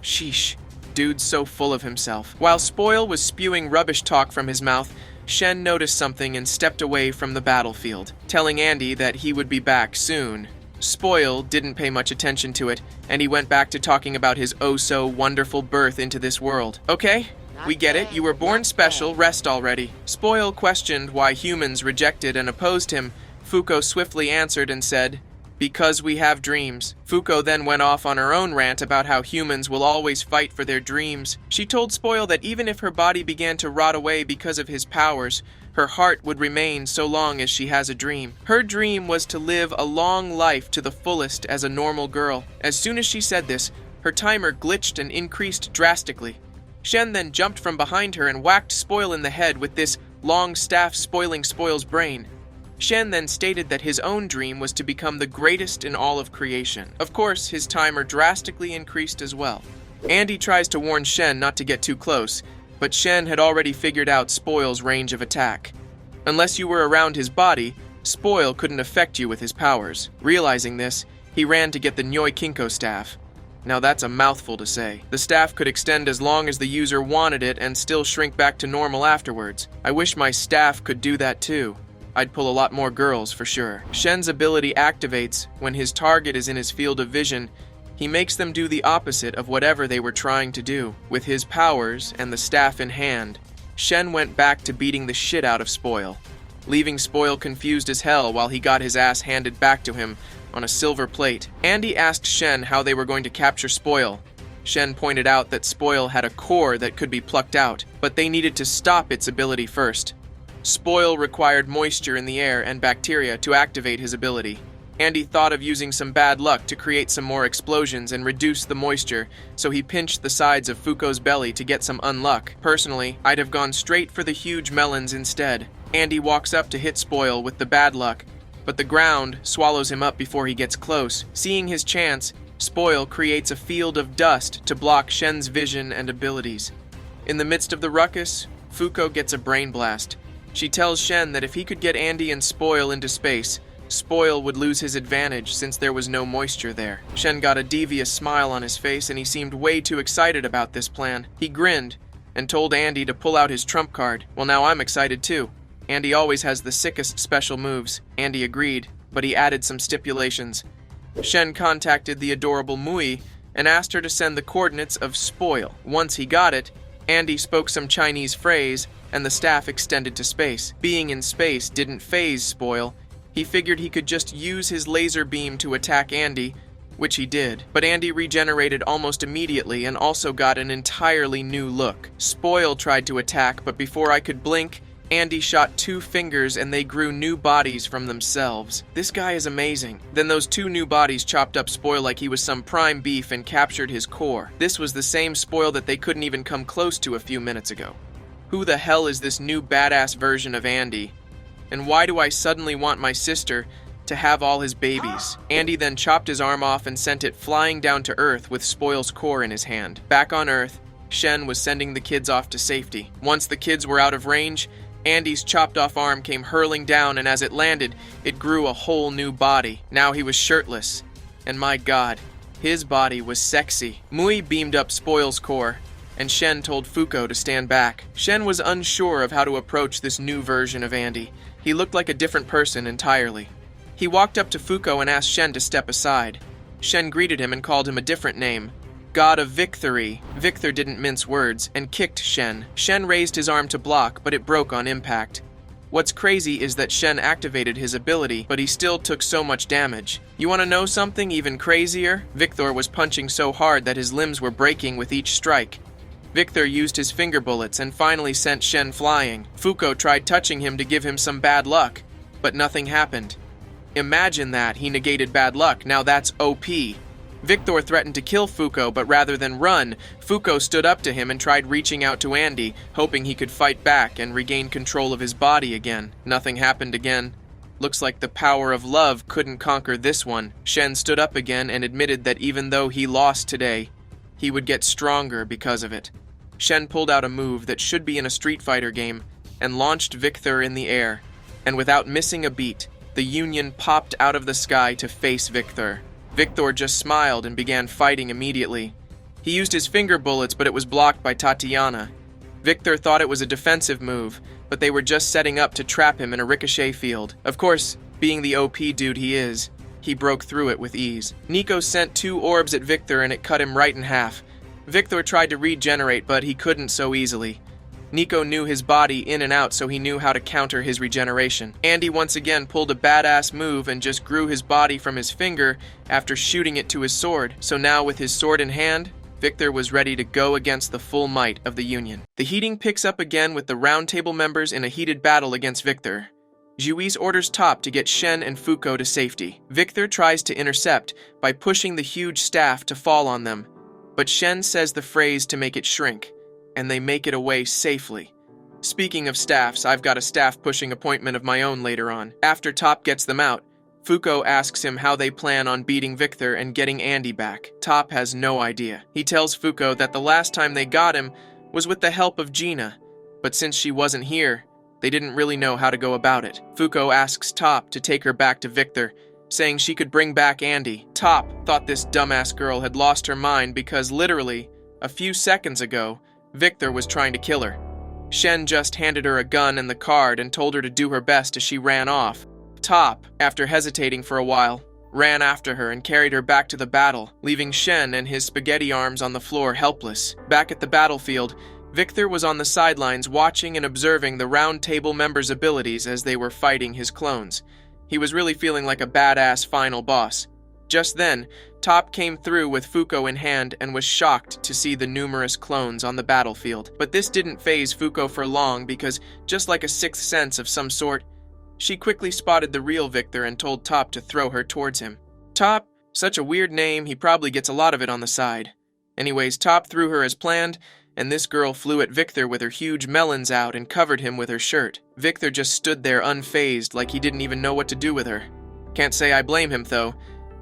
A: Sheesh, dude's so full of himself. While Spoil was spewing rubbish talk from his mouth, Shen noticed something and stepped away from the battlefield, telling Andy that he would be back soon. Spoil didn't pay much attention to it, and he went back to talking about his oh-so-wonderful birth into this world. Okay, we get it, you were born special, rest already. Spoil questioned why humans rejected and opposed him. Fuko swiftly answered and said, "Because we have dreams." Fuko then went off on her own rant about how humans will always fight for their dreams. She told Spoil that even if her body began to rot away because of his powers, her heart would remain so long as she has a dream. Her dream was to live a long life to the fullest as a normal girl. As soon as she said this, her timer glitched and increased drastically. Shen then jumped from behind her and whacked Spoil in the head with this long staff, spoiling Spoil's brain. Shen then stated that his own dream was to become the greatest in all of creation. Of course, his timer drastically increased as well. Andy tries to warn Shen not to get too close, but Shen had already figured out Spoil's range of attack. Unless you were around his body, Spoil couldn't affect you with his powers. Realizing this, He ran to get the Nyoi Kinko staff. Now that's a mouthful to say. The staff could extend as long as the user wanted it and still shrink back to normal afterwards. I wish my staff could do that too. I'd pull a lot more girls for sure. Shen's ability activates when his target is in his field of vision. He makes them do the opposite of whatever they were trying to do. With his powers and the staff in hand, Shen went back to beating the shit out of Spoil, leaving Spoil confused as hell while he got his ass handed back to him on a silver plate. Andy asked Shen how they were going to capture Spoil. Shen pointed out that Spoil had a core that could be plucked out, but they needed to stop its ability first. Spoil required moisture in the air and bacteria to activate his ability. Andy thought of using some bad luck to create some more explosions and reduce the moisture, so he pinched the sides of Fuko's belly to get some unluck. Personally, I'd have gone straight for the huge melons instead. Andy walks up to hit Spoil with the bad luck, but the ground swallows him up before he gets close. Seeing his chance, Spoil creates a field of dust to block Shen's vision and abilities. In the midst of the ruckus, Fuko gets a brain blast. She tells Shen that if he could get Andy and Spoil into space, Spoil would lose his advantage since there was no moisture there. Shen got a devious smile on his face and he seemed way too excited about this plan. He grinned and told Andy to pull out his trump card. Well, now I'm excited too. Andy always has the sickest special moves. Andy agreed, but he added some stipulations. Shen contacted the adorable Mui and asked her to send the coordinates of Spoil. Once he got it, Andy spoke some Chinese phrase and the staff extended to space. Being in space didn't faze Spoil. He figured he could just use his laser beam to attack Andy, which he did. But Andy regenerated almost immediately and also got an entirely new look. Spoil tried to attack, but before I could blink, Andy shot 2 fingers and they grew new bodies from themselves. This guy is amazing. Then those 2 new bodies chopped up Spoil like he was some prime beef and captured his core. This was the same Spoil that they couldn't even come close to a few minutes ago. Who the hell is this new badass version of Andy? And why do I suddenly want my sister to have all his babies? Andy then chopped his arm off and sent it flying down to Earth with Spoil's core in his hand. Back on Earth, Shen was sending the kids off to safety. Once the kids were out of range, Andy's chopped off arm came hurling down, and as it landed, it grew a whole new body. Now he was shirtless, and my god, his body was sexy. Mui beamed up Spoil's core, and Shen told Fuko to stand back. Shen was unsure of how to approach this new version of Andy. He looked like a different person entirely. He walked up to Fuko and asked Shen to step aside. Shen greeted him and called him a different name, God of Victory. Victor didn't mince words and kicked Shen. Shen raised his arm to block, but it broke on impact. What's crazy is that Shen activated his ability, but he still took so much damage. You want to know something even crazier? Victor was punching so hard that his limbs were breaking with each strike. Victor used his finger bullets and finally sent Shen flying. Fuko tried touching him to give him some bad luck, but nothing happened. Imagine that, he negated bad luck, now that's OP. Victor threatened to kill Fuko, but rather than run, Fuko stood up to him and tried reaching out to Andy, hoping he could fight back and regain control of his body again. Nothing happened again. Looks like the power of love couldn't conquer this one. Shen stood up again and admitted that even though he lost today, he would get stronger because of it. Shen pulled out a move that should be in a Street Fighter game and launched Victor in the air, and without missing a beat, the Union popped out of the sky to face Victor. Victor just smiled and began fighting immediately. He used his finger bullets, but it was blocked by Tatiana. Victor thought it was a defensive move, but they were just setting up to trap him in a ricochet field. Of course, being the OP dude he is, he broke through it with ease. Nico sent 2 orbs at Victor and it cut him right in half. Victor tried to regenerate, but he couldn't so easily. Nico knew his body in and out, so he knew how to counter his regeneration. Andy once again pulled a badass move and just grew his body from his finger after shooting it to his sword. So now with his sword in hand, Victor was ready to go against the full might of the Union. The heating picks up again with the Round Table members in a heated battle against Victor. Juiz orders Top to get Shen and Fuko to safety. Victor tries to intercept by pushing the huge staff to fall on them, but Shen says the phrase to make it shrink, and they make it away safely. Speaking of staffs, I've got a staff pushing appointment of my own later on. After Top gets them out, Fuko asks him how they plan on beating Victor and getting Andy back. Top has no idea. He tells Fuko that the last time they got him was with the help of Gina, but since she wasn't here, they didn't really know how to go about it. Fuko asks Top to take her back to Victor, saying she could bring back Andy. Top thought this dumbass girl had lost her mind because literally, a few seconds ago, Victor was trying to kill her. Shen just handed her a gun and the card and told her to do her best as she ran off. Top, after hesitating for a while, ran after her and carried her back to the battle, leaving Shen and his spaghetti arms on the floor helpless. Back at the battlefield, Victor was on the sidelines watching and observing the Round Table members' abilities as they were fighting his clones. He was really feeling like a badass final boss. Just then, Top came through with Fuko in hand and was shocked to see the numerous clones on the battlefield. But this didn't faze Fuko for long because, just like a sixth sense of some sort, she quickly spotted the real Victor and told Top to throw her towards him. Top, such a weird name, he probably gets a lot of it on the side. Anyways, Top threw her as planned, and this girl flew at Victor with her huge melons out and covered him with her shirt. Victor just stood there unfazed like he didn't even know what to do with her. Can't say I blame him though.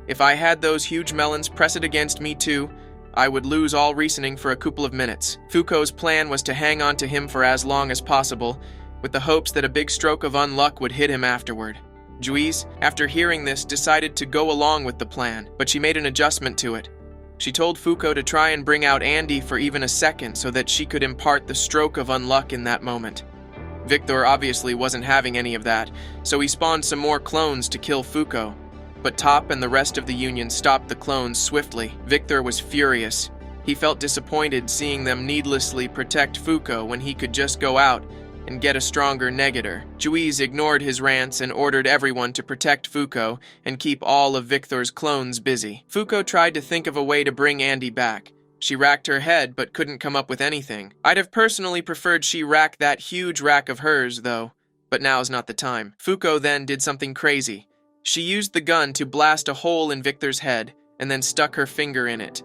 A: If I had those huge melons press it against me too, I would lose all reasoning for a couple of minutes. Fuko's plan was to hang on to him for as long as possible, with the hopes that a big stroke of unluck would hit him afterward. Juiz, after hearing this, decided to go along with the plan, but she made an adjustment to it. She told Fuko to try and bring out Andy for even a second so that she could impart the stroke of unluck in that moment. Victor obviously wasn't having any of that, so he spawned some more clones to kill Fuko. But Top and the rest of the Union stopped the clones swiftly. Victor was furious. He felt disappointed seeing them needlessly protect Fuko when he could just go out and get a stronger negator. Juiz ignored his rants and ordered everyone to protect Fuko and keep all of Victor's clones busy. Fuko tried to think of a way to bring Andy back. She racked her head but couldn't come up with anything. I'd have personally preferred she rack that huge rack of hers, though, but now's not the time. Fuko then did something crazy. She used the gun to blast a hole in Victor's head and then stuck her finger in it.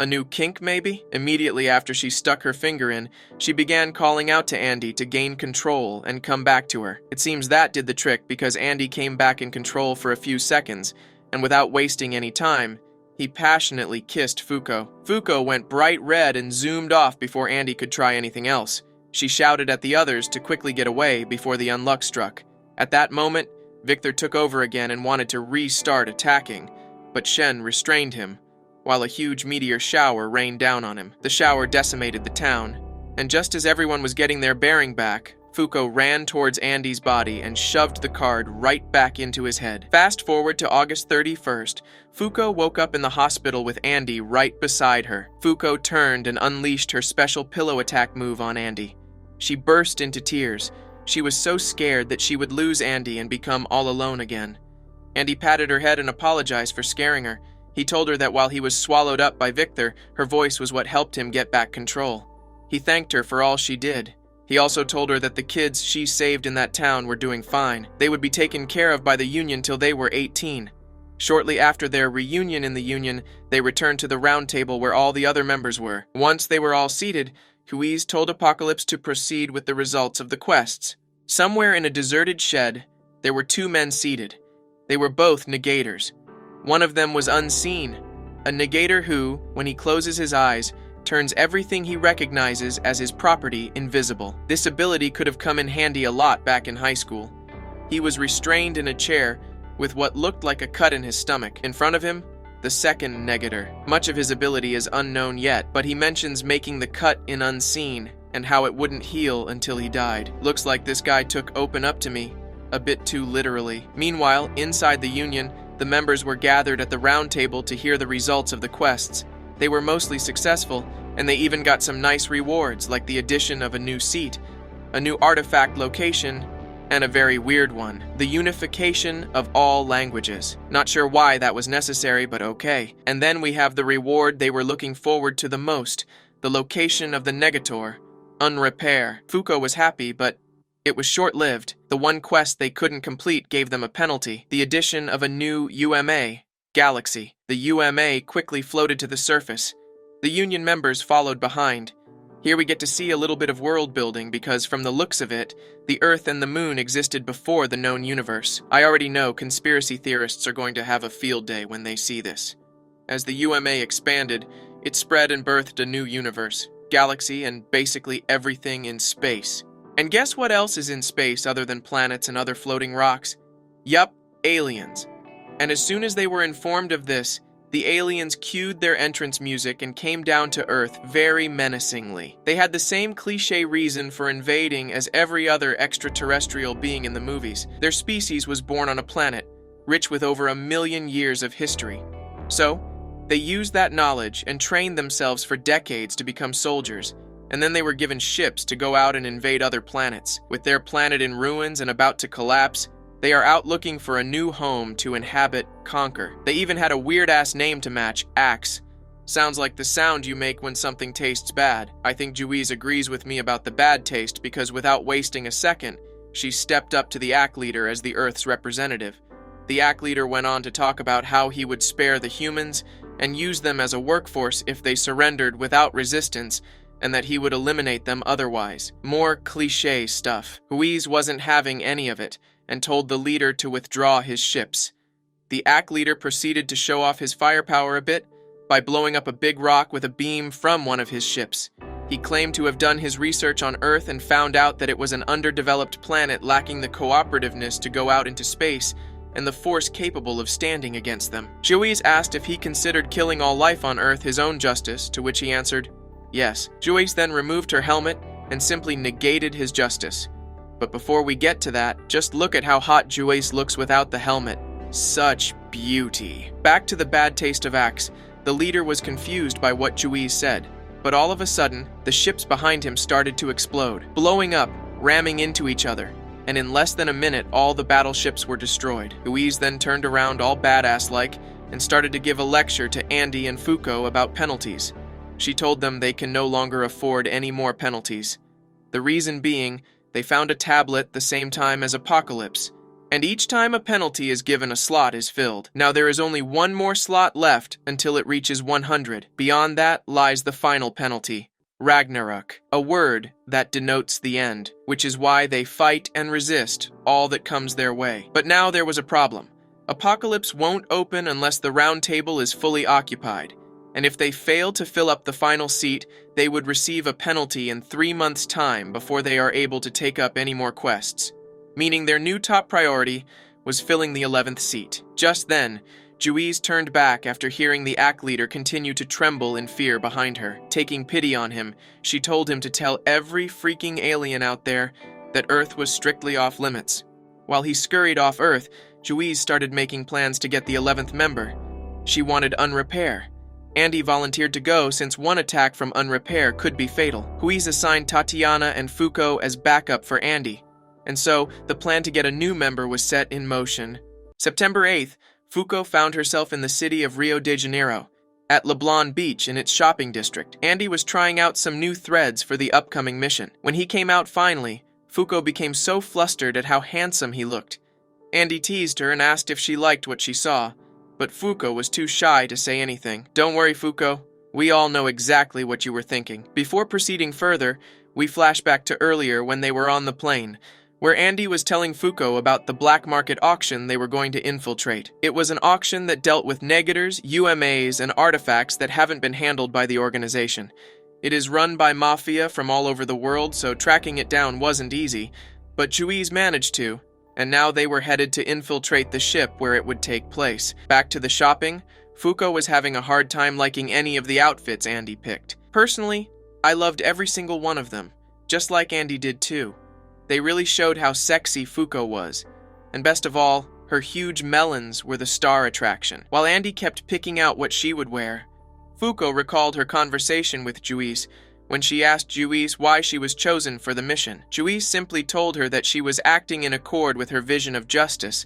A: A new kink, maybe? Immediately after she stuck her finger in, she began calling out to Andy to gain control and come back to her. It seems that did the trick because Andy came back in control for a few seconds, and without wasting any time, he passionately kissed Fuko. Fuko went bright red and zoomed off before Andy could try anything else. She shouted at the others to quickly get away before the unluck struck. At that moment, Victor took over again and wanted to restart attacking, but Shen restrained him, while a huge meteor shower rained down on him. The shower decimated the town, and just as everyone was getting their bearing back, Fuko ran towards Andy's body and shoved the card right back into his head. Fast forward to August 31st, Fuko woke up in the hospital with Andy right beside her. Fuko turned and unleashed her special pillow attack move on Andy. She burst into tears. She was so scared that she would lose Andy and become all alone again. Andy patted her head and apologized for scaring her. He told her that while he was swallowed up by Victor, her voice was what helped him get back control. He thanked her for all she did. He also told her that the kids she saved in that town were doing fine. They would be taken care of by the Union till they were 18. Shortly after their reunion in the Union, they returned to the round table where all the other members were. Once they were all seated, Juiz told Apocalypse to proceed with the results of the quests. Somewhere in a deserted shed, there were two men seated. They were both negators. One of them was unseen, a negator who, when he closes his eyes, turns everything he recognizes as his property invisible. This ability could have come in handy a lot back in high school. He was restrained in a chair with what looked like a cut in his stomach. In front of him, the second negator. Much of his ability is unknown yet, but he mentions making the cut in unseen and how it wouldn't heal until he died. Looks like this guy took open up to me a bit too literally. Meanwhile, inside the Union, the members were gathered at the round table to hear the results of the quests. They were mostly successful, and they even got some nice rewards like the addition of a new seat, a new artifact location, and a very weird one, the unification of all languages. Not sure why that was necessary, but okay. And then we have the reward they were looking forward to the most, the location of the negator, Unrepair. Fuko was happy, but it was short-lived. The one quest they couldn't complete gave them a penalty, the addition of a new UMA, Galaxy. The UMA quickly floated to the surface. The Union members followed behind. Here we get to see a little bit of world building because from the looks of it, the Earth and the Moon existed before the known universe. I already know conspiracy theorists are going to have a field day when they see this. As the UMA expanded, it spread and birthed a new universe, galaxy, and basically everything in space. And guess what else is in space other than planets and other floating rocks? Yup, aliens. And as soon as they were informed of this, the aliens cued their entrance music and came down to Earth very menacingly. They had the same cliché reason for invading as every other extraterrestrial being in the movies. Their species was born on a planet rich with over 1 million years of history. So, they used that knowledge and trained themselves for decades to become soldiers, and then they were given ships to go out and invade other planets. With their planet in ruins and about to collapse, they are out looking for a new home to inhabit, conquer. They even had a weird-ass name to match, Axe. Sounds like the sound you make when something tastes bad. I think Juiz agrees with me about the bad taste because without wasting a second, she stepped up to the Ack Leader as the Earth's representative. The Ack Leader went on to talk about how he would spare the humans and use them as a workforce if they surrendered without resistance, and that he would eliminate them otherwise. More cliché stuff. Juiz wasn't having any of it, and told the leader to withdraw his ships. The Ack Leader proceeded to show off his firepower a bit by blowing up a big rock with a beam from one of his ships. He claimed to have done his research on Earth and found out that it was an underdeveloped planet lacking the cooperativeness to go out into space and the force capable of standing against them. Juiz asked if he considered killing all life on Earth his own justice, to which he answered, yes. Juiz then removed her helmet and simply negated his justice. But before we get to that, just look at how hot Juiz looks without the helmet. Such beauty. Back to the bad taste of Axe, the leader was confused by what Juiz said. But all of a sudden, the ships behind him started to explode, blowing up, ramming into each other. And in less than a minute, all the battleships were destroyed. Juiz then turned around all badass-like and started to give a lecture to Andy and Fuko about penalties. She told them they can no longer afford any more penalties. The reason being, they found a tablet the same time as Apocalypse, and each time a penalty is given, a slot is filled. Now there is only one more slot left until it reaches 100. Beyond that lies the final penalty, Ragnarok, a word that denotes the end, which is why they fight and resist all that comes their way. But now there was a problem. Apocalypse won't open unless the round table is fully occupied, and if they fail to fill up the final seat, they would receive a penalty in 3 months' time before they are able to take up any more quests, meaning their new top priority was filling the 11th seat. Just then, Juiz turned back after hearing the Ack Leader continue to tremble in fear behind her. Taking pity on him, she told him to tell every freaking alien out there that Earth was strictly off limits. While he scurried off Earth, Juiz started making plans to get the 11th member. She wanted Unrepair. Andy volunteered to go since one attack from Unrepair could be fatal. Juiz assigned Tatiana and Fuko as backup for Andy, and so the plan to get a new member was set in motion. September 8th, Fuko found herself in the city of Rio de Janeiro, at Leblon Beach in its shopping district. Andy was trying out some new threads for the upcoming mission. When he came out finally, Fuko became so flustered at how handsome he looked. Andy teased her and asked if she liked what she saw, but Fuko was too shy to say anything. Don't worry, Fuko. We all know exactly what you were thinking. Before proceeding further, we flash back to earlier when they were on the plane, where Andy was telling Fuko about the black market auction they were going to infiltrate. It was an auction that dealt with negators, UMAs, and artifacts that haven't been handled by the organization. It is run by mafia from all over the world, so tracking it down wasn't easy, but Juiz managed to, and now they were headed to infiltrate the ship where it would take place. Back to the shopping, Fuko was having a hard time liking any of the outfits Andy picked. Personally, I loved every single one of them, just like Andy did too. They really showed how sexy Fuko was, and best of all, her huge melons were the star attraction. While Andy kept picking out what she would wear, Fuko recalled her conversation with Juiz when she asked Juiz why she was chosen for the mission. Juiz simply told her that she was acting in accord with her vision of justice,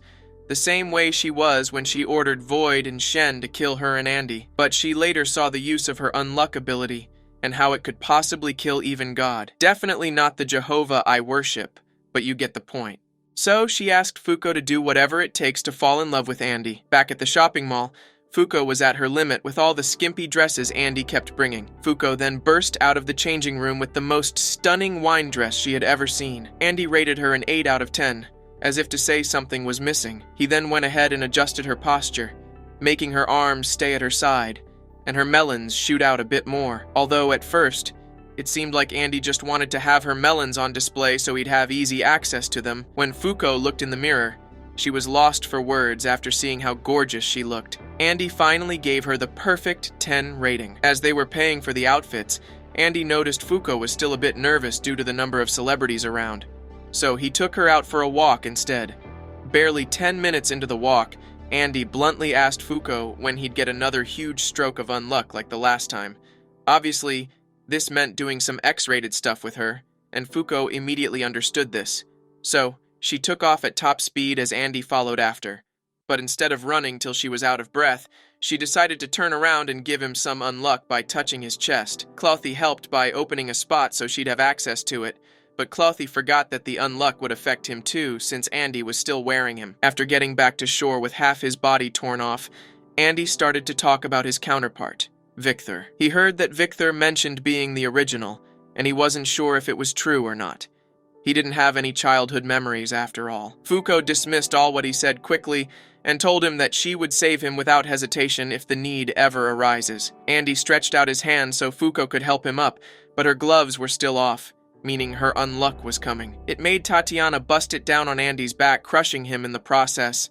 A: the same way she was when she ordered Void and Shen to kill her and Andy. But she later saw the use of her unluck ability and how it could possibly kill even God. Definitely not the Jehovah I worship, but you get the point. So she asked Fuko to do whatever it takes to fall in love with Andy. Back at the shopping mall, Fuko was at her limit with all the skimpy dresses Andy kept bringing. Fuko then burst out of the changing room with the most stunning wine dress she had ever seen. Andy rated her an 8 out of 10, as if to say something was missing. He then went ahead and adjusted her posture, making her arms stay at her side, and her melons shoot out a bit more. Although at first, it seemed like Andy just wanted to have her melons on display so he'd have easy access to them. When Fuko looked in the mirror, She was lost for words after seeing how gorgeous she looked. Andy finally gave her the perfect 10 rating. As they were paying for the outfits, Andy noticed Fuko was still a bit nervous due to the number of celebrities around. So he took her out for a walk instead. Barely 10 minutes into the walk, Andy bluntly asked Fuko when he'd get another huge stroke of unluck like the last time. Obviously, this meant doing some X-rated stuff with her, and Fuko immediately understood this. So, she took off at top speed as Andy followed after. But instead of running till she was out of breath, she decided to turn around and give him some unluck by touching his chest. Clothy helped by opening a spot so she'd have access to it, but Clothy forgot that the unluck would affect him too since Andy was still wearing him. After getting back to shore with half his body torn off, Andy started to talk about his counterpart, Victor. He heard that Victor mentioned being the original, and he wasn't sure if it was true or not. He didn't have any childhood memories after all. Fuko dismissed all what he said quickly and told him that she would save him without hesitation if the need ever arises. Andy stretched out his hand so Fuko could help him up, but her gloves were still off, meaning her unluck was coming. It made Tatiana bust it down on Andy's back, crushing him in the process.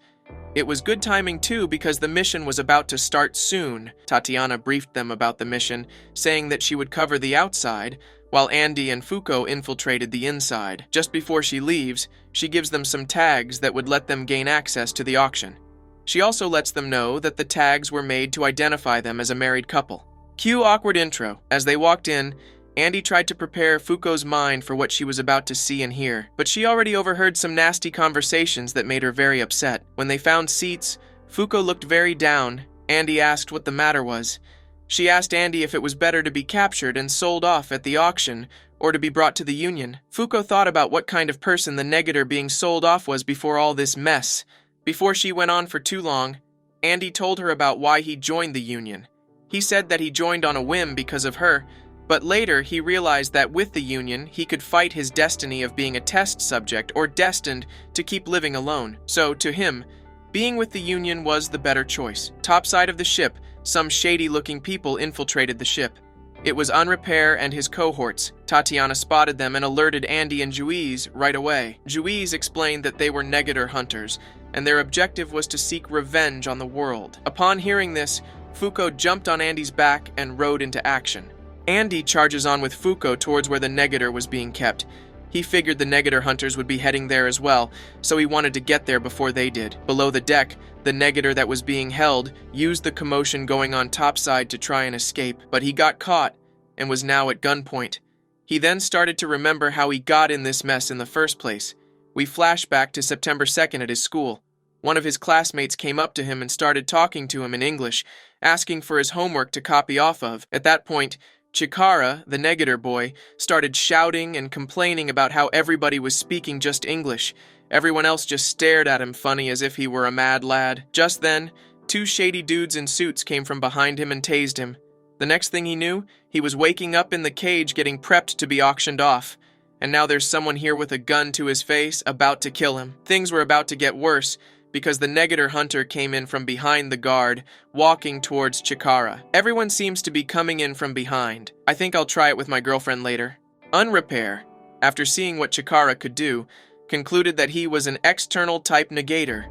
A: It was good timing too because the mission was about to start soon. Tatiana briefed them about the mission, saying that she would cover the outside, while Andy and Fuko infiltrated the inside. Just before she leaves, she gives them some tags that would let them gain access to the auction. She also lets them know that the tags were made to identify them as a married couple. Cue awkward intro. As they walked in, Andy tried to prepare Fuko's mind for what she was about to see and hear, but she already overheard some nasty conversations that made her very upset. When they found seats, Fuko looked very down. Andy asked what the matter was. She asked Andy if it was better to be captured and sold off at the auction or to be brought to the Union. Fuko thought about what kind of person the negator being sold off was before all this mess. Before she went on for too long, Andy told her about why he joined the Union. He said that he joined on a whim because of her, but later he realized that with the Union, he could fight his destiny of being a test subject or destined to keep living alone. So, to him, being with the Union was the better choice. Topside of the ship, some shady-looking people infiltrated the ship. It was Unrepair and his cohorts. Tatiana spotted them and alerted Andy and Juiz right away. Juiz explained that they were negator hunters, and their objective was to seek revenge on the world. Upon hearing this, Fuko jumped on Andy's back and rode into action. Andy charges on with Fuko towards where the negator was being kept. He figured the negator hunters would be heading there as well, so he wanted to get there before they did. Below the deck, the negator that was being held used the commotion going on topside to try and escape, but he got caught and was now at gunpoint. He then started to remember how he got in this mess in the first place. We flash back to September 2nd at his school. One of his classmates came up to him and started talking to him in English, asking for his homework to copy off of. At that point, Chikara, the negator boy, started shouting and complaining about how everybody was speaking just English. Everyone else just stared at him funny as if he were a mad lad. Just then, 2 shady dudes in suits came from behind him and tased him. The next thing he knew, he was waking up in the cage getting prepped to be auctioned off. And now there's someone here with a gun to his face about to kill him. Things were about to get worse because the negator hunter came in from behind the guard, walking towards Chikara. Everyone seems to be coming in from behind. I think I'll try it with my girlfriend later. Unrepair, after seeing what Chikara could do, concluded that he was an external type negator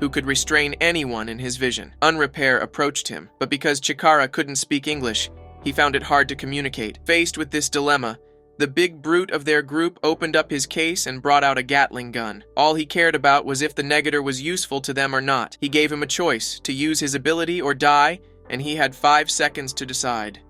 A: who could restrain anyone in his vision. Unrepair approached him, but because Chikara couldn't speak English, he found it hard to communicate. Faced with this dilemma, the big brute of their group opened up his case and brought out a Gatling gun. All he cared about was if the negator was useful to them or not. He gave him a choice, to use his ability or die, and he had 5 seconds to decide.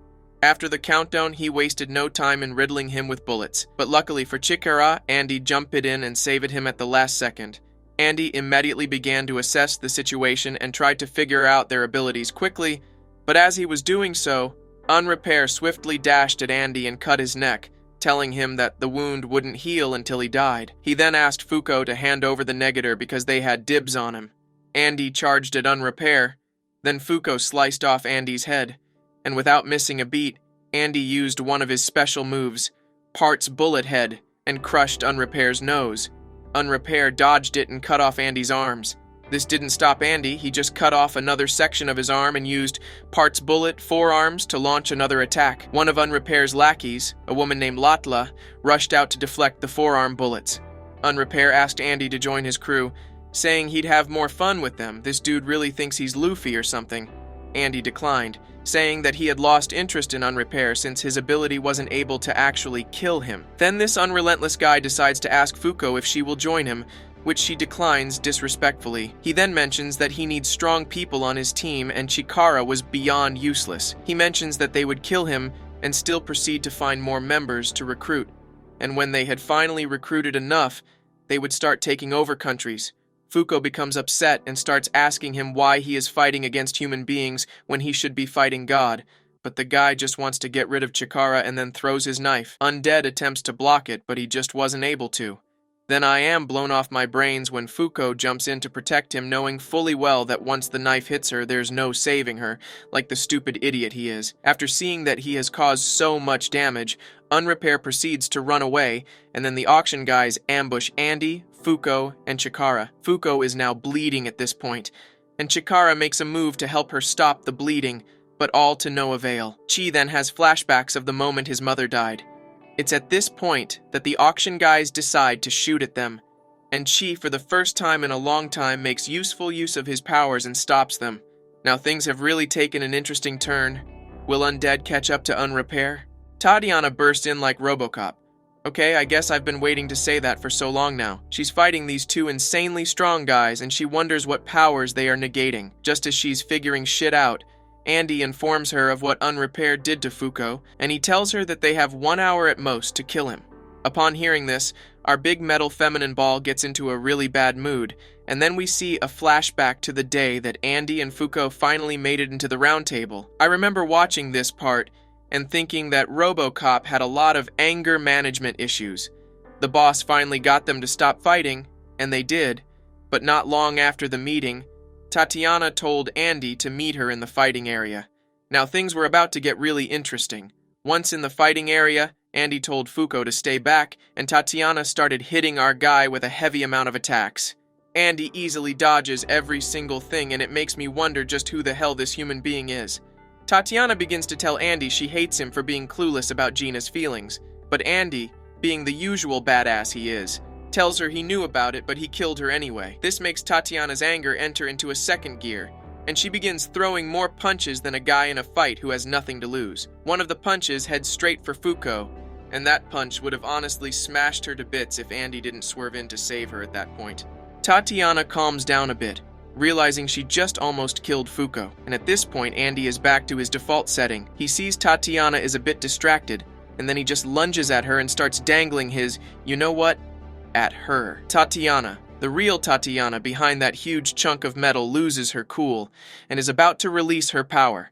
A: After the countdown, he wasted no time in riddling him with bullets. But luckily for Chikara, Andy jumped in and saved him at the last second. Andy immediately began to assess the situation and tried to figure out their abilities quickly, but as he was doing so, Unrepair swiftly dashed at Andy and cut his neck, telling him that the wound wouldn't heal until he died. He then asked Fuko to hand over the negator because they had dibs on him. Andy charged at Unrepair, then Fuko sliced off Andy's head, and without missing a beat, Andy used one of his special moves, Part's bullet head, and crushed Unrepair's nose. Unrepair dodged it and cut off Andy's arms. This didn't stop Andy, he just cut off another section of his arm and used Part's bullet forearms to launch another attack. One of Unrepair's lackeys, a woman named Latla, rushed out to deflect the forearm bullets. Unrepair asked Andy to join his crew, saying he'd have more fun with them. This dude really thinks he's Luffy or something. Andy declined, saying that he had lost interest in Unrepair since his ability wasn't able to actually kill him. Then this unrelentless guy decides to ask Fuko if she will join him, which she declines disrespectfully. He then mentions that he needs strong people on his team and Chikara was beyond useless. He mentions that they would kill him and still proceed to find more members to recruit. And when they had finally recruited enough, they would start taking over countries. Fuko becomes upset and starts asking him why he is fighting against human beings when he should be fighting God. But the guy just wants to get rid of Chikara and then throws his knife. Undead attempts to block it, but he just wasn't able to. Then I am blown off my brains when Fuko jumps in to protect him, knowing fully well that once the knife hits her, there's no saving her, like the stupid idiot he is. After seeing that he has caused so much damage, Unrepair proceeds to run away, and then the auction guys ambush Andy, Fuko, and Chikara. Fuko is now bleeding at this point, and Chikara makes a move to help her stop the bleeding, but all to no avail. Chi then has flashbacks of the moment his mother died. It's at this point that the auction guys decide to shoot at them, and Chi, for the first time in a long time, makes useful use of his powers and stops them. Now things have really taken an interesting turn. Will Undead catch up to Unrepair? Tatiana burst in like Robocop. Okay, I guess I've been waiting to say that for so long now. She's fighting these two insanely strong guys, and she wonders what powers they are negating. Just as she's figuring shit out, Andy informs her of what Unrepair did to Fuko, and he tells her that they have 1 hour at most to kill him. Upon hearing this, our big metal feminine ball gets into a really bad mood, and then we see a flashback to the day that Andy and Fuko finally made it into the round table. I remember watching this part and thinking that RoboCop had a lot of anger management issues. The boss finally got them to stop fighting, and they did, but not long after the meeting, Tatiana told Andy to meet her in the fighting area. Now things were about to get really interesting. Once in the fighting area, Andy told Fuko to stay back, and Tatiana started hitting our guy with a heavy amount of attacks. Andy easily dodges every single thing, and it makes me wonder just who the hell this human being is. Tatiana begins to tell Andy she hates him for being clueless about Gina's feelings, but Andy, being the usual badass he is, tells her he knew about it, but he killed her anyway. This makes Tatiana's anger enter into a second gear, and she begins throwing more punches than a guy in a fight who has nothing to lose. One of the punches heads straight for Fuko, and that punch would have honestly smashed her to bits if Andy didn't swerve in to save her at that point. Tatiana calms down a bit, realizing she just almost killed Fuko, and at this point Andy is back to his default setting. He sees Tatiana is a bit distracted, and then he just lunges at her and starts dangling his, you know what, at her. Tatiana, the real Tatiana behind that huge chunk of metal, loses her cool and is about to release her power.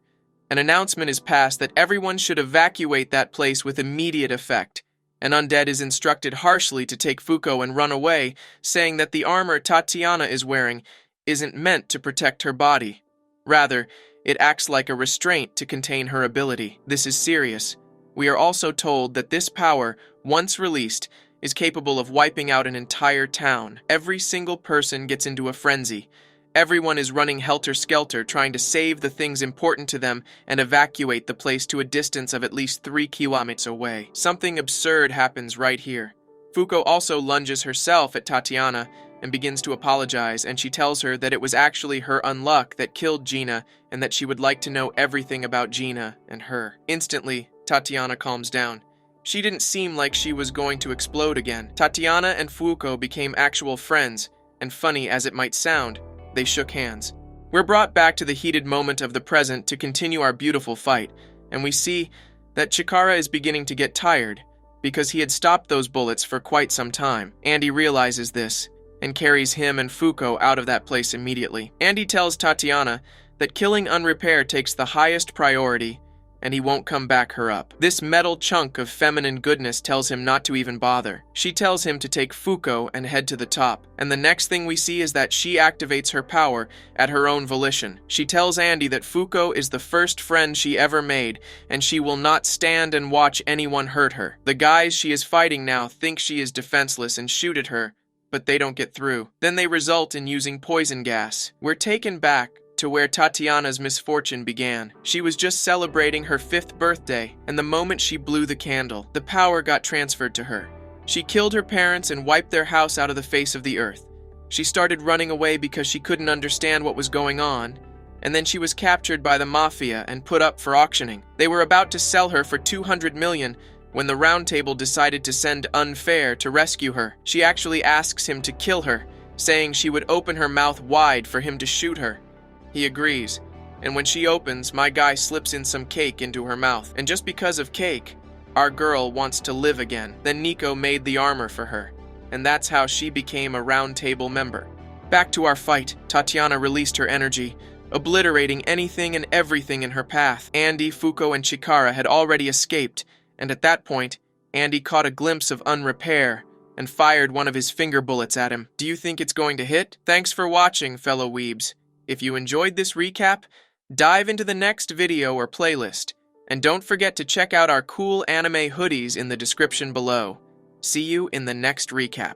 A: An announcement is passed that everyone should evacuate that place with immediate effect. And Undead is instructed harshly to take Fuko and run away, saying that the armor Tatiana is wearing isn't meant to protect her body. Rather, it acts like a restraint to contain her ability. This is serious. We are also told that this power, once released, is capable of wiping out an entire town. Every single person gets into a frenzy. Everyone is running helter-skelter, trying to save the things important to them and evacuate the place to a distance of at least 3 kilometers away. Something absurd happens right here. Fuko also lunges herself at Tatiana and begins to apologize, and she tells her that it was actually her unluck that killed Gina and that she would like to know everything about Gina and her. Instantly, Tatiana calms down. She didn't seem like she was going to explode again. Tatiana and Fuko became actual friends, and funny as it might sound, they shook hands. We're brought back to the heated moment of the present to continue our beautiful fight, and we see that Chikara is beginning to get tired because he had stopped those bullets for quite some time. Andy realizes this and carries him and Fuko out of that place immediately. Andy tells Tatiana that killing Unrepair takes the highest priority and he won't come back her up. This metal chunk of feminine goodness tells him not to even bother. She tells him to take Fuko and head to the top, and the next thing we see is that she activates her power at her own volition. She tells Andy that Fuko is the first friend she ever made, and she will not stand and watch anyone hurt her. The guys she is fighting now think she is defenseless and shoot at her, but they don't get through. Then they result in using poison gas. We're taken back to where Tatiana's misfortune began. She was just celebrating her 5th birthday, and the moment she blew the candle, the power got transferred to her. She killed her parents and wiped their house out of the face of the earth. She started running away because she couldn't understand what was going on, and then she was captured by the mafia and put up for auctioning. They were about to sell her for 200 million when the Round Table decided to send Unfair to rescue her. She actually asks him to kill her, saying she would open her mouth wide for him to shoot her. He agrees, and when she opens, my guy slips in some cake into her mouth. And just because of cake, our girl wants to live again. Then Nico made the armor for her, and that's how she became a Round Table member. Back to our fight, Tatiana released her energy, obliterating anything and everything in her path. Andy, Fuko, and Chikara had already escaped, and at that point, Andy caught a glimpse of Unrepair and fired one of his finger bullets at him. Do you think it's going to hit? Thanks for watching, fellow weebs. If you enjoyed this recap, dive into the next video or playlist, and don't forget to check out our cool anime hoodies in the description below. See you in the next recap.